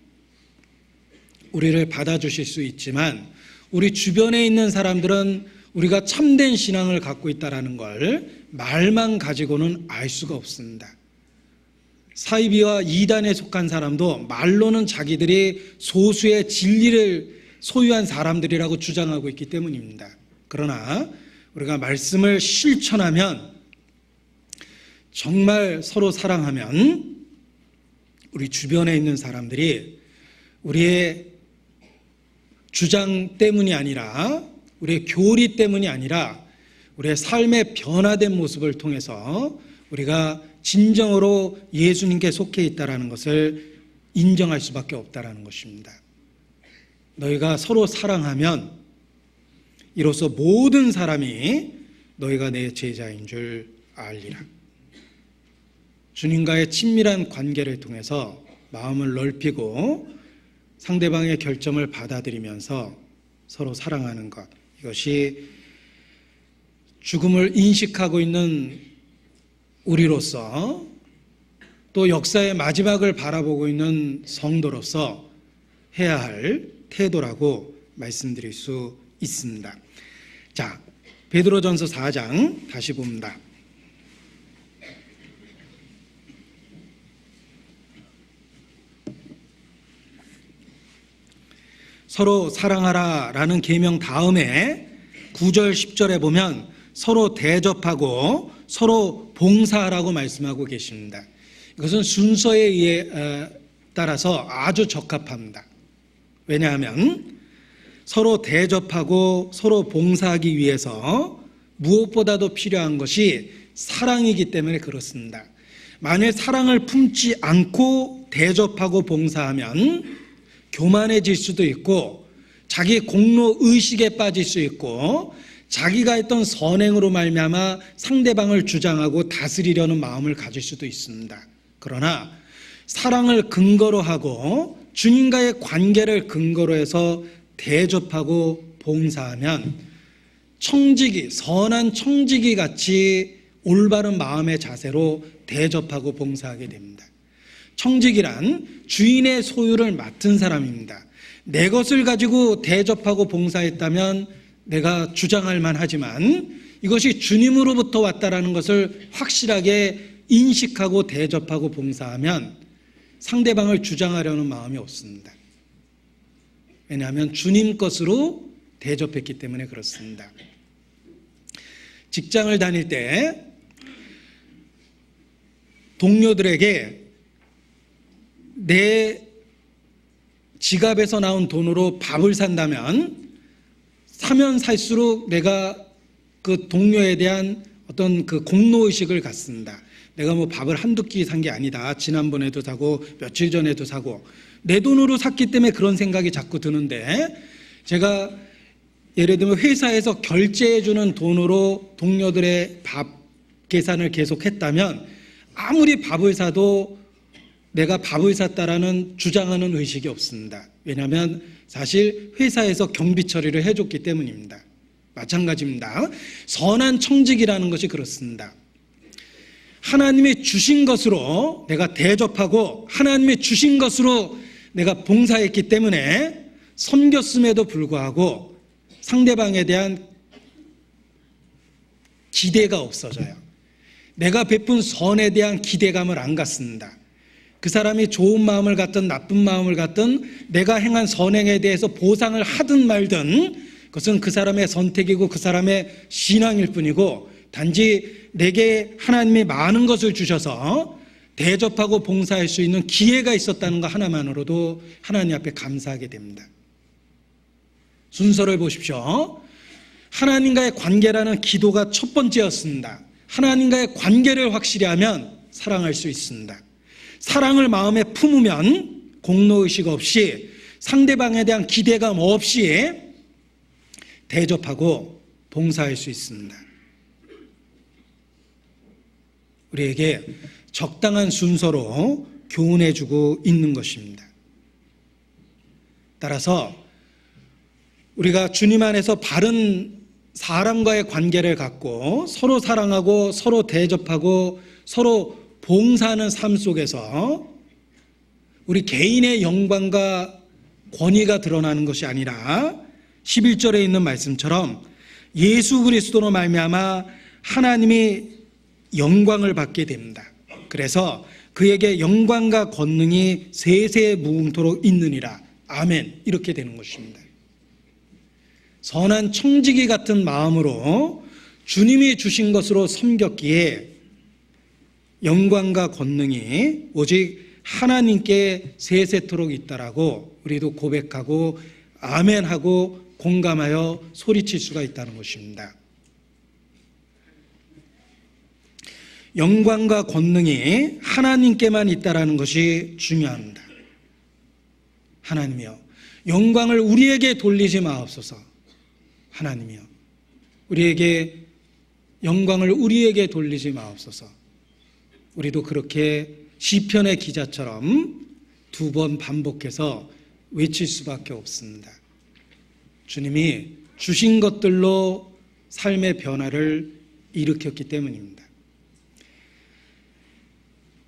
우리를 받아주실 수 있지만 우리 주변에 있는 사람들은 우리가 참된 신앙을 갖고 있다는 걸 말만 가지고는 알 수가 없습니다. 사이비와 이단에 속한 사람도 말로는 자기들이 소수의 진리를 소유한 사람들이라고 주장하고 있기 때문입니다. 그러나 우리가 말씀을 실천하면, 정말 서로 사랑하면 우리 주변에 있는 사람들이 우리의 주장 때문이 아니라, 우리의 교리 때문이 아니라 우리의 삶의 변화된 모습을 통해서 우리가 진정으로 예수님께 속해 있다는 것을 인정할 수밖에 없다는 것입니다. 너희가 서로 사랑하면 이로써 모든 사람이 너희가 내 제자인 줄 알리라. 주님과의 친밀한 관계를 통해서 마음을 넓히고 상대방의 결점을 받아들이면서 서로 사랑하는 것, 이것이 죽음을 인식하고 있는 우리로서, 또 역사의 마지막을 바라보고 있는 성도로서 해야 할 태도라고 말씀드릴 수 있습니다. 자, 베드로전서 4장 다시 봅니다. 서로 사랑하라 라는 계명 다음에 9절 10절에 보면 서로 대접하고 서로 봉사하라고 말씀하고 계십니다. 이것은 순서에 의해 따라서 아주 적합합니다. 왜냐하면 서로 대접하고 서로 봉사하기 위해서 무엇보다도 필요한 것이 사랑이기 때문에 그렇습니다. 만일 사랑을 품지 않고 대접하고 봉사하면 교만해질 수도 있고 자기 공로 의식에 빠질 수 있고 자기가 했던 선행으로 말미암아 상대방을 주장하고 다스리려는 마음을 가질 수도 있습니다. 그러나 사랑을 근거로 하고 주님과의 관계를 근거로 해서 대접하고 봉사하면 청지기, 선한 청지기 같이 올바른 마음의 자세로 대접하고 봉사하게 됩니다. 청지기란 주인의 소유를 맡은 사람입니다. 내 것을 가지고 대접하고 봉사했다면 내가 주장할 만하지만 이것이 주님으로부터 왔다라는 것을 확실하게 인식하고 대접하고 봉사하면 상대방을 주장하려는 마음이 없습니다. 왜냐하면 주님 것으로 대접했기 때문에 그렇습니다. 직장을 다닐 때 동료들에게 내 지갑에서 나온 돈으로 밥을 산다면 사면 살수록 내가 그 동료에 대한 어떤 그 공로의식을 갖습니다. 내가 뭐 밥을 한두 끼 산 게 아니다. 지난번에도 사고 며칠 전에도 사고 내 돈으로 샀기 때문에 그런 생각이 자꾸 드는데, 제가 예를 들면 회사에서 결제해주는 돈으로 동료들의 밥 계산을 계속했다면 아무리 밥을 사도 내가 밥을 샀다라는 주장하는 의식이 없습니다. 왜냐하면 사실 회사에서 경비 처리를 해줬기 때문입니다. 마찬가지입니다. 선한 청직이라는 것이 그렇습니다. 하나님이 주신 것으로 내가 대접하고 하나님이 주신 것으로 내가 봉사했기 때문에 섬겼음에도 불구하고 상대방에 대한 기대가 없어져요. 내가 베푼 선에 대한 기대감을 안 갖습니다. 그 사람이 좋은 마음을 갖든 나쁜 마음을 갖든 내가 행한 선행에 대해서 보상을 하든 말든 그것은 그 사람의 선택이고 그 사람의 신앙일 뿐이고, 단지 내게 하나님이 많은 것을 주셔서 대접하고 봉사할 수 있는 기회가 있었다는 것 하나만으로도 하나님 앞에 감사하게 됩니다. 순서를 보십시오. 하나님과의 관계라는 기도가 첫 번째였습니다. 하나님과의 관계를 확실히 하면 사랑할 수 있습니다. 사랑을 마음에 품으면 공로의식 없이 상대방에 대한 기대감 없이 대접하고 봉사할 수 있습니다. 우리에게 적당한 순서로 교훈해주고 있는 것입니다. 따라서 우리가 주님 안에서 바른 사람과의 관계를 갖고 서로 사랑하고 서로 대접하고 서로 봉사하는 삶 속에서 우리 개인의 영광과 권위가 드러나는 것이 아니라 11절에 있는 말씀처럼 예수 그리스도로 말미암아 하나님이 영광을 받게 됩니다. 그래서 그에게 영광과 권능이 세세 무궁토록 있느니라. 아멘. 이렇게 되는 것입니다. 선한 청지기 같은 마음으로 주님이 주신 것으로 섬겼기에 영광과 권능이 오직 하나님께 세세토록 있다라고 우리도 고백하고 아멘하고 공감하여 소리칠 수가 있다는 것입니다. 영광과 권능이 하나님께만 있다라는 것이 중요합니다. 하나님이여, 영광을 우리에게 돌리지 마옵소서. 하나님이여, 우리에게 영광을 우리에게 돌리지 마옵소서. 우리도 그렇게 시편의 기자처럼 2번 반복해서 외칠 수밖에 없습니다. 주님이 주신 것들로 삶의 변화를 일으켰기 때문입니다.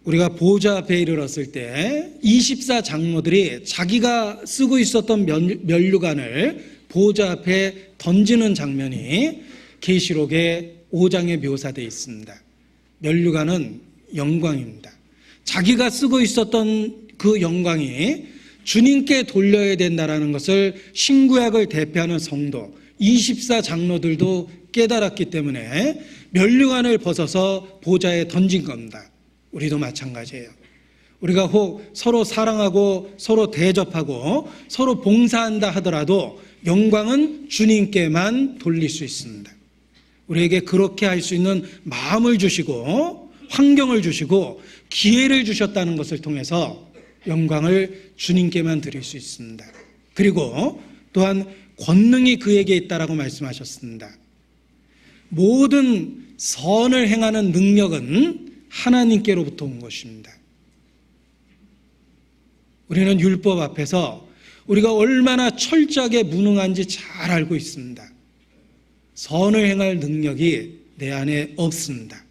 우리가 보좌 앞에 이르렀을 때 24장로들이 자기가 쓰고 있었던 면류관을 보좌 앞에 던지는 장면이 계시록의 5장에 묘사되어 있습니다. 면류관은 영광입니다. 자기가 쓰고 있었던 그 영광이 주님께 돌려야 된다는 것을 신구약을 대표하는 성도 24장로들도 깨달았기 때문에 면류관을 벗어서 보좌에 던진 겁니다. 우리도 마찬가지예요. 우리가 혹 서로 사랑하고 서로 대접하고 서로 봉사한다 하더라도 영광은 주님께만 돌릴 수 있습니다. 우리에게 그렇게 할 수 있는 마음을 주시고 환경을 주시고 기회를 주셨다는 것을 통해서 영광을 주님께만 드릴 수 있습니다. 그리고 또한 권능이 그에게 있다라고 말씀하셨습니다. 모든 선을 행하는 능력은 하나님께로부터 온 것입니다. 우리는 율법 앞에서 우리가 얼마나 철저하게 무능한지 잘 알고 있습니다. 선을 행할 능력이 내 안에 없습니다.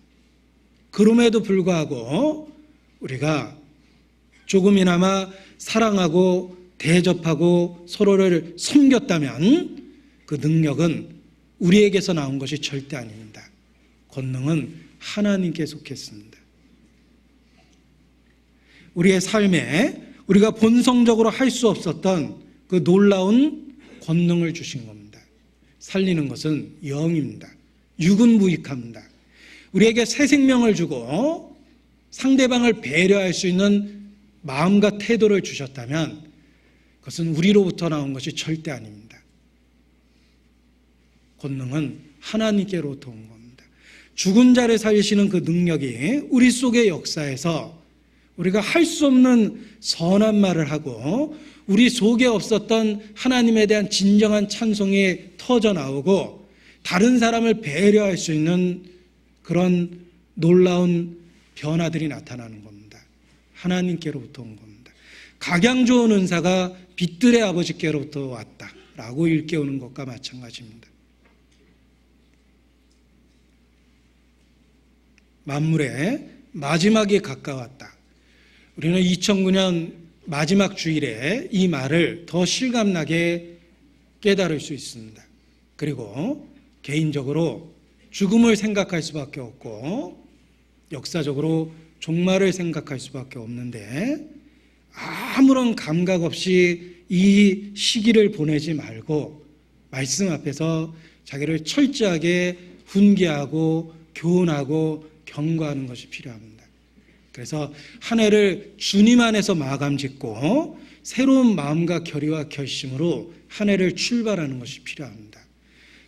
그럼에도 불구하고 우리가 조금이나마 사랑하고 대접하고 서로를 섬겼다면 그 능력은 우리에게서 나온 것이 절대 아닙니다. 권능은 하나님께 속했습니다. 우리의 삶에 우리가 본성적으로 할 수 없었던 그 놀라운 권능을 주신 겁니다. 살리는 것은 영입니다. 육은 무익합니다. 우리에게 새 생명을 주고 상대방을 배려할 수 있는 마음과 태도를 주셨다면 그것은 우리로부터 나온 것이 절대 아닙니다. 권능은 하나님께로부터 온 겁니다. 죽은 자를 살리시는 그 능력이 우리 속의 역사에서 우리가 할 수 없는 선한 말을 하고 우리 속에 없었던 하나님에 대한 진정한 찬송이 터져 나오고 다른 사람을 배려할 수 있는 그런 놀라운 변화들이 나타나는 겁니다. 하나님께로부터 온 겁니다. 각양 좋은 은사가 빛들의 아버지께로부터 왔다라고 일깨우는 것과 마찬가지입니다. 만물의 마지막이 가까웠다. 우리는 2009년 마지막 주일에 이 말을 더 실감나게 깨달을 수 있습니다. 그리고 개인적으로 죽음을 생각할 수밖에 없고 역사적으로 종말을 생각할 수밖에 없는데 아무런 감각 없이 이 시기를 보내지 말고 말씀 앞에서 자기를 철저하게 훈계하고 교훈하고 경고하는 것이 필요합니다. 그래서 한 해를 주님 안에서 마감 짓고 새로운 마음과 결의와 결심으로 한 해를 출발하는 것이 필요합니다.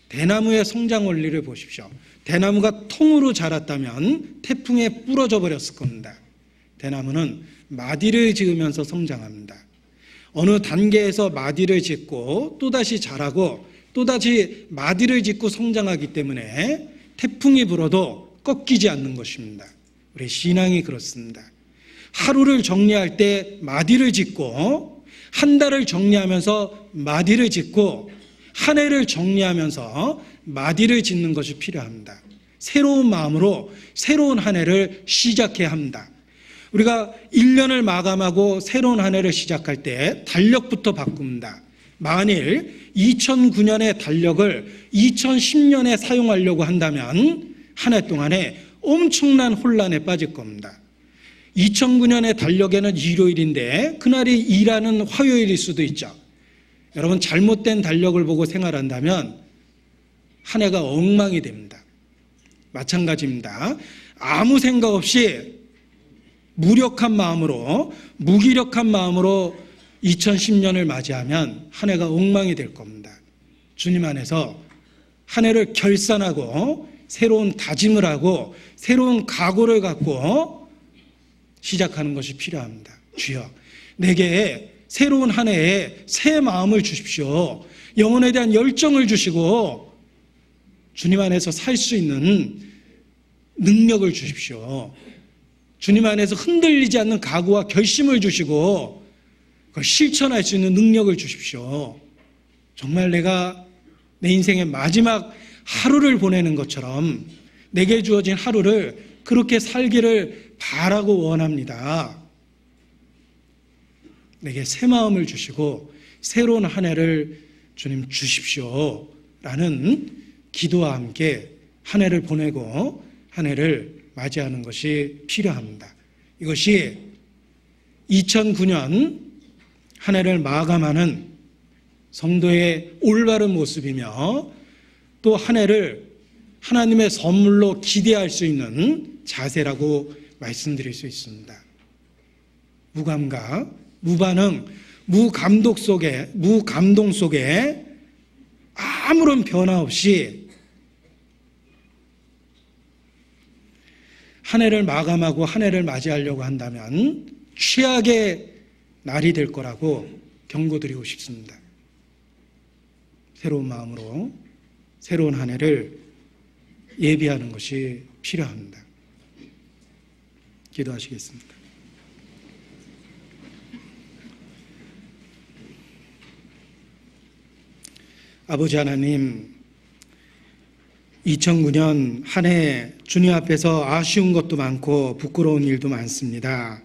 대나무의 성장 원리를 보십시오. 대나무가 통으로 자랐다면 태풍에 부러져 버렸을 겁니다. 대나무는 마디를 지으면서 성장합니다. 어느 단계에서 마디를 짓고 또다시 자라고 또다시 마디를 짓고 성장하기 때문에 태풍이 불어도 꺾이지 않는 것입니다. 우리 신앙이 그렇습니다. 하루를 정리할 때 마디를 짓고 한 달을 정리하면서 마디를 짓고 한 해를 정리하면서 마디를 짓는 것이 필요합니다. 새로운 마음으로 새로운 한 해를 시작해야 합니다. 우리가 1년을 마감하고 새로운 한 해를 시작할 때 달력부터 바꿉니다. 만일 2009년의 달력을 2010년에 사용하려고 한다면 한 해 동안에 엄청난 혼란에 빠질 겁니다. 2009년의 달력에는 일요일인데 그날이 일하는 화요일일 수도 있죠. 여러분, 잘못된 달력을 보고 생활한다면 한 해가 엉망이 됩니다. 마찬가지입니다. 아무 생각 없이 무력한 마음으로, 무기력한 마음으로 2010년을 맞이하면 한 해가 엉망이 될 겁니다. 주님 안에서 한 해를 결산하고 새로운 다짐을 하고 새로운 각오를 갖고 시작하는 것이 필요합니다. 주여, 내게 새로운 한 해에 새 마음을 주십시오. 영혼에 대한 열정을 주시고 주님 안에서 살 수 있는 능력을 주십시오. 주님 안에서 흔들리지 않는 각오와 결심을 주시고 그걸 실천할 수 있는 능력을 주십시오. 정말 내가 내 인생의 마지막 하루를 보내는 것처럼 내게 주어진 하루를 그렇게 살기를 바라고 원합니다. 내게 새 마음을 주시고 새로운 한 해를 주님 주십시오 라는 기도와 함께 한 해를 보내고 한 해를 맞이하는 것이 필요합니다. 이것이 2009년 한 해를 마감하는 성도의 올바른 모습이며 또 한 해를 하나님의 선물로 기대할 수 있는 자세라고 말씀드릴 수 있습니다. 무감각, 무반응, 무감동 속에 아무런 변화 없이 한 해를 마감하고 한 해를 맞이하려고 한다면 최악의 날이 될 거라고 경고드리고 싶습니다. 새로운 마음으로 새로운 한 해를 예비하는 것이 필요합니다. 기도하시겠습니다. 아버지 하나님, 2009년 한 해 주님 앞에서 아쉬운 것도 많고 부끄러운 일도 많습니다.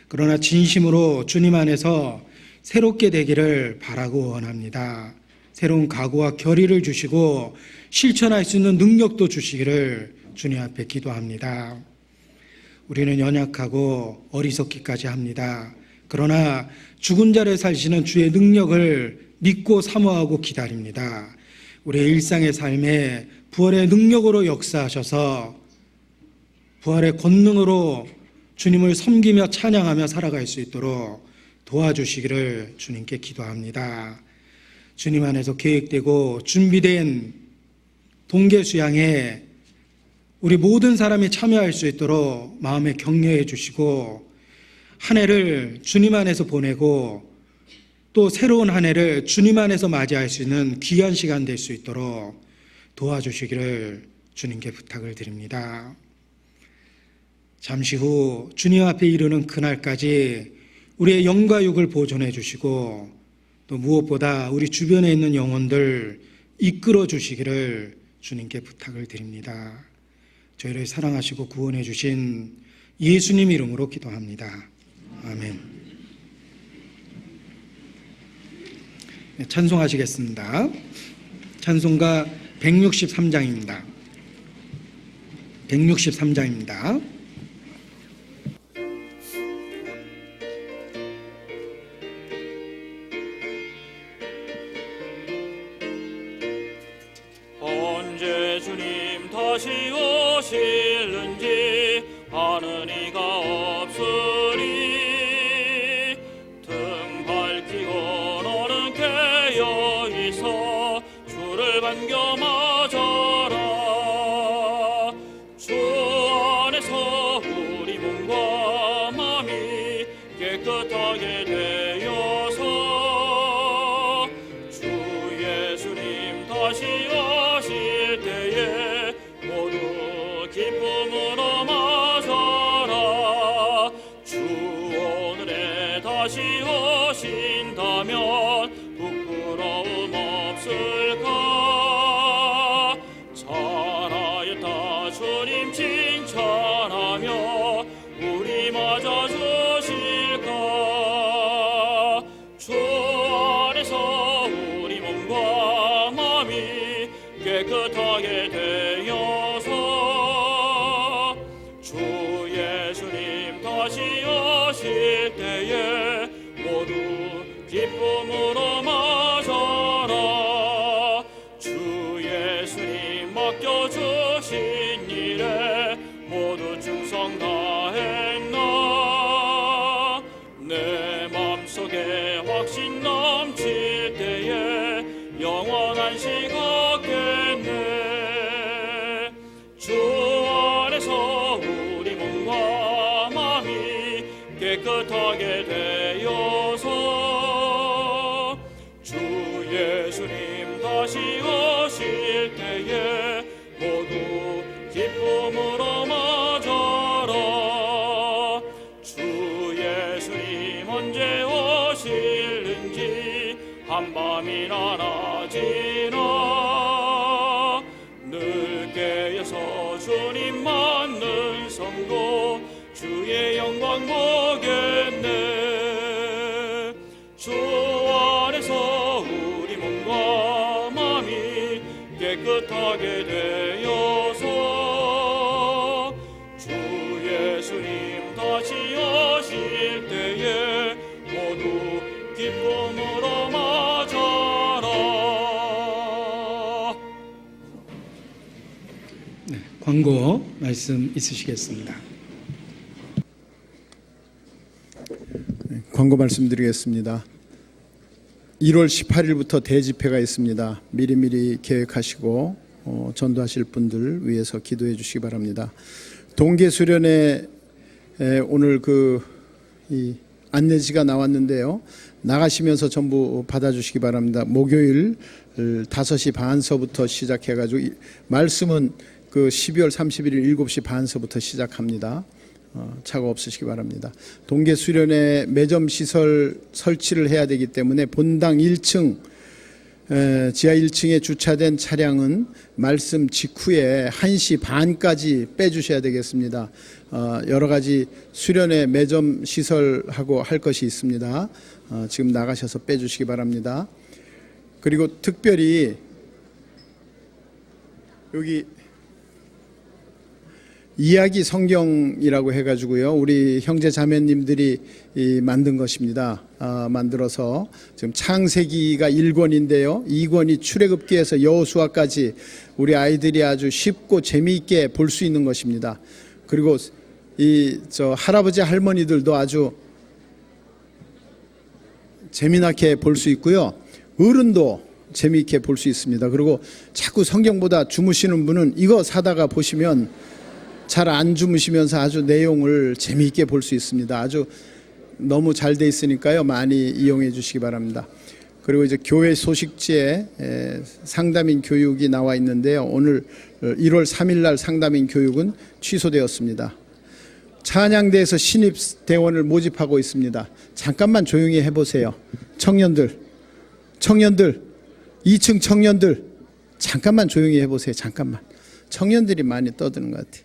그러나 진심으로 주님 안에서 새롭게 되기를 바라고 원합니다. 새로운 각오와 결의를 주시고 실천할 수 있는 능력도 주시기를 주님 앞에 기도합니다. 우리는 연약하고 어리석기까지 합니다. 그러나 죽은 자를 살리시는 주의 능력을 믿고 사모하고 기다립니다. 우리의 일상의 삶에 부활의 능력으로 역사하셔서 부활의 권능으로 주님을 섬기며 찬양하며 살아갈 수 있도록 도와주시기를 주님께 기도합니다. 주님 안에서 계획되고 준비된 동계 수양에 우리 모든 사람이 참여할 수 있도록 마음에 격려해 주시고 한 해를 주님 안에서 보내고 또 새로운 한 해를 주님 안에서 맞이할 수 있는 귀한 시간 될 수 있도록 도와주시기를 주님께 부탁을 드립니다. 잠시 후 주님 앞에 이르는 그날까지 우리의 영과 육을 보존해 주시고 또 무엇보다 우리 주변에 있는 영혼들 이끌어 주시기를 주님께 부탁을 드립니다. 저희를 사랑하시고 구원해 주신 예수님 이름으로 기도합니다. 아멘. 네, 찬송하시겠습니다. 찬송가 163장입니다. 163장입니다. 언제 주님 다시 오실는지 아는 이가 없으리 등 밝히고 너는 깨어 있어 주를 반겨 맞아라. 주 안에서 우리 몸과 마음이 깨끗하게 되어서 주 예수님 다시 오실 때에 모두 기쁨으로 맞아라. 주 오늘에 다시 오신다면 부끄러움 없을까. 잘하였다 주님 칭찬하며 우리 맞아 주실까. 주 안에서 우리 몸과 마음이 깨끗하게 되어서 주 예수님 다시 오실 때에 모두 기쁨으로 맞아라. 주 예수님 맡겨주신 일에 모두 충성 다했나. 내 맘속에 확신 넘칠 때에 영원한 시각겠네. 주 안에서 우리 몸과 마음이 깨끗하게 되어서 주 예수님 다시 오실 때에 모두 기쁨으로 맞아라. 주 예수님 언제 오실는지 한밤이나 낮이나 늘 깨어서 주님 맞는 성도 주의 영광 보겠네. 주 안에서 우리 몸과 마음이 깨끗하게 되어서 주 예수님 다시 오실 때에 모두 기쁨으로 맞아라. 광고 말씀 있으시겠습니다. 광고 말씀드리겠습니다. 1월 18일부터 대집회가 있습니다. 미리미리 계획하시고 전도하실 분들 위해서 기도해 주시기 바랍니다. 동계수련회 오늘 이 안내지가 나왔는데요. 나가시면서 전부 받아주시기 바랍니다. 목요일 5시 반서부터 시작해가지고 말씀은 12월 31일 7시 반서부터 시작합니다. 차가 없으시기 바랍니다. 동계수련회 매점 시설 설치를 해야 되기 때문에 본당 1층 지하 1층에 주차된 차량은 말씀 직후에 1시 반까지 빼주셔야 되겠습니다. 여러 가지 수련회 매점 시설하고 할 것이 있습니다. 지금 나가셔서 빼주시기 바랍니다. 그리고 특별히 여기 이야기 성경이라고 해가지고요, 우리 형제 자매님들이 만든 것입니다. 만들어서 지금 창세기가 1권인데요, 2권이 출애굽기에서 여호수아까지 우리 아이들이 아주 쉽고 재미있게 볼 수 있는 것입니다. 그리고 할아버지 할머니들도 아주 재미나게 볼 수 있고요, 어른도 재미있게 볼 수 있습니다. 그리고 자꾸 성경보다 주무시는 분은 이거 사다가 보시면 잘 안 주무시면서 아주 내용을 재미있게 볼 수 있습니다. 아주 너무 잘 돼 있으니까요, 많이 이용해 주시기 바랍니다. 그리고 이제 교회 소식지에 상담인 교육이 나와 있는데요, 오늘 1월 3일 날 상담인 교육은 취소되었습니다. 찬양대에서 신입대원을 모집하고 있습니다. 잠깐만 조용히 해보세요. 청년들 2층 청년들 잠깐만 조용히 해보세요. 잠깐만. 청년들이 많이 떠드는 것 같아요.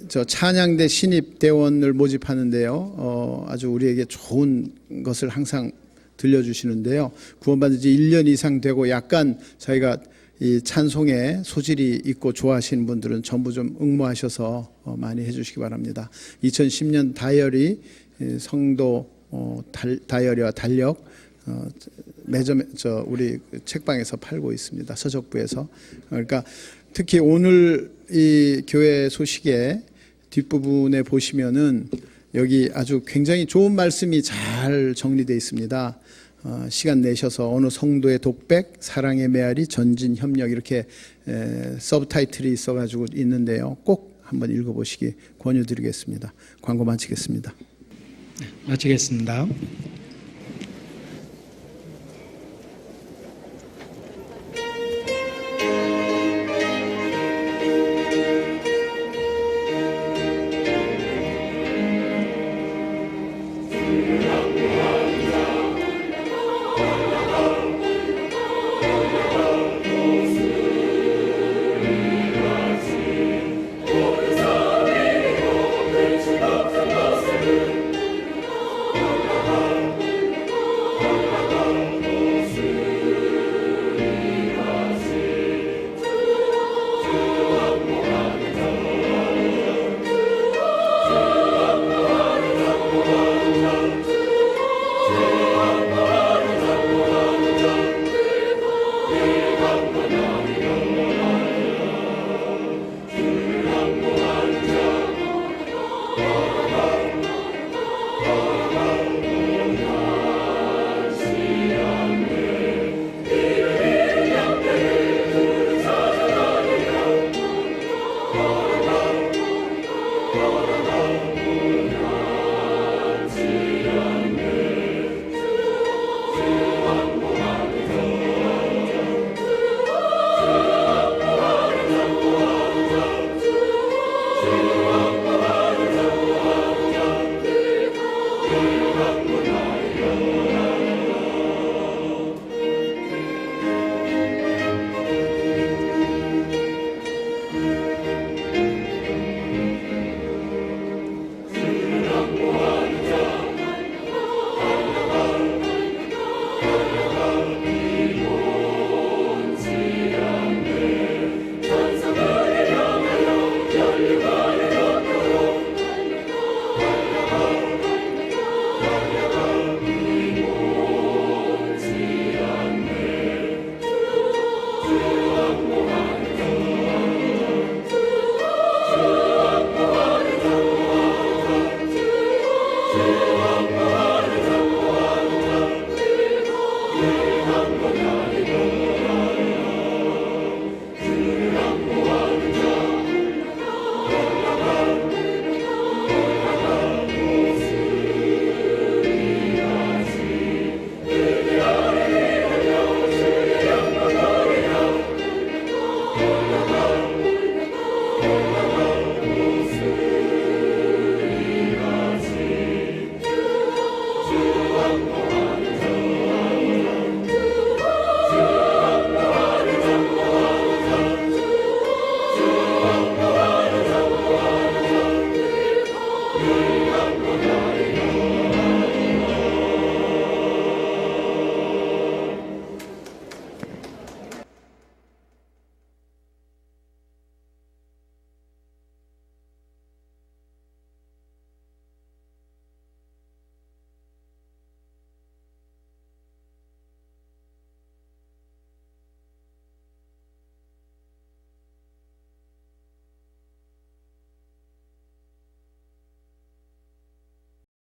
저 찬양대 신입대원을 모집하는데요, 아주 우리에게 좋은 것을 항상 들려주시는데요, 구원받은 지 1년 이상 되고 약간 저희가 이 찬송에 소질이 있고 좋아하시는 분들은 전부 좀 응모하셔서 많이 해주시기 바랍니다. 2010년 다이어리, 성도 다이어리와 달력 매점 우리 책방에서 팔고 있습니다. 서적부에서. 그러니까 특히 오늘 이 교회 소식의 뒷부분에 보시면은 여기 아주 굉장히 좋은 말씀이 잘 정리되어 있습니다. 시간 내셔서 어느 성도의 독백, 사랑의 메아리, 전진 협력 이렇게 서브타이틀이 있어가지고 있는데요, 꼭 한번 읽어보시기 권유드리겠습니다. 광고 마치겠습니다. 마치겠습니다.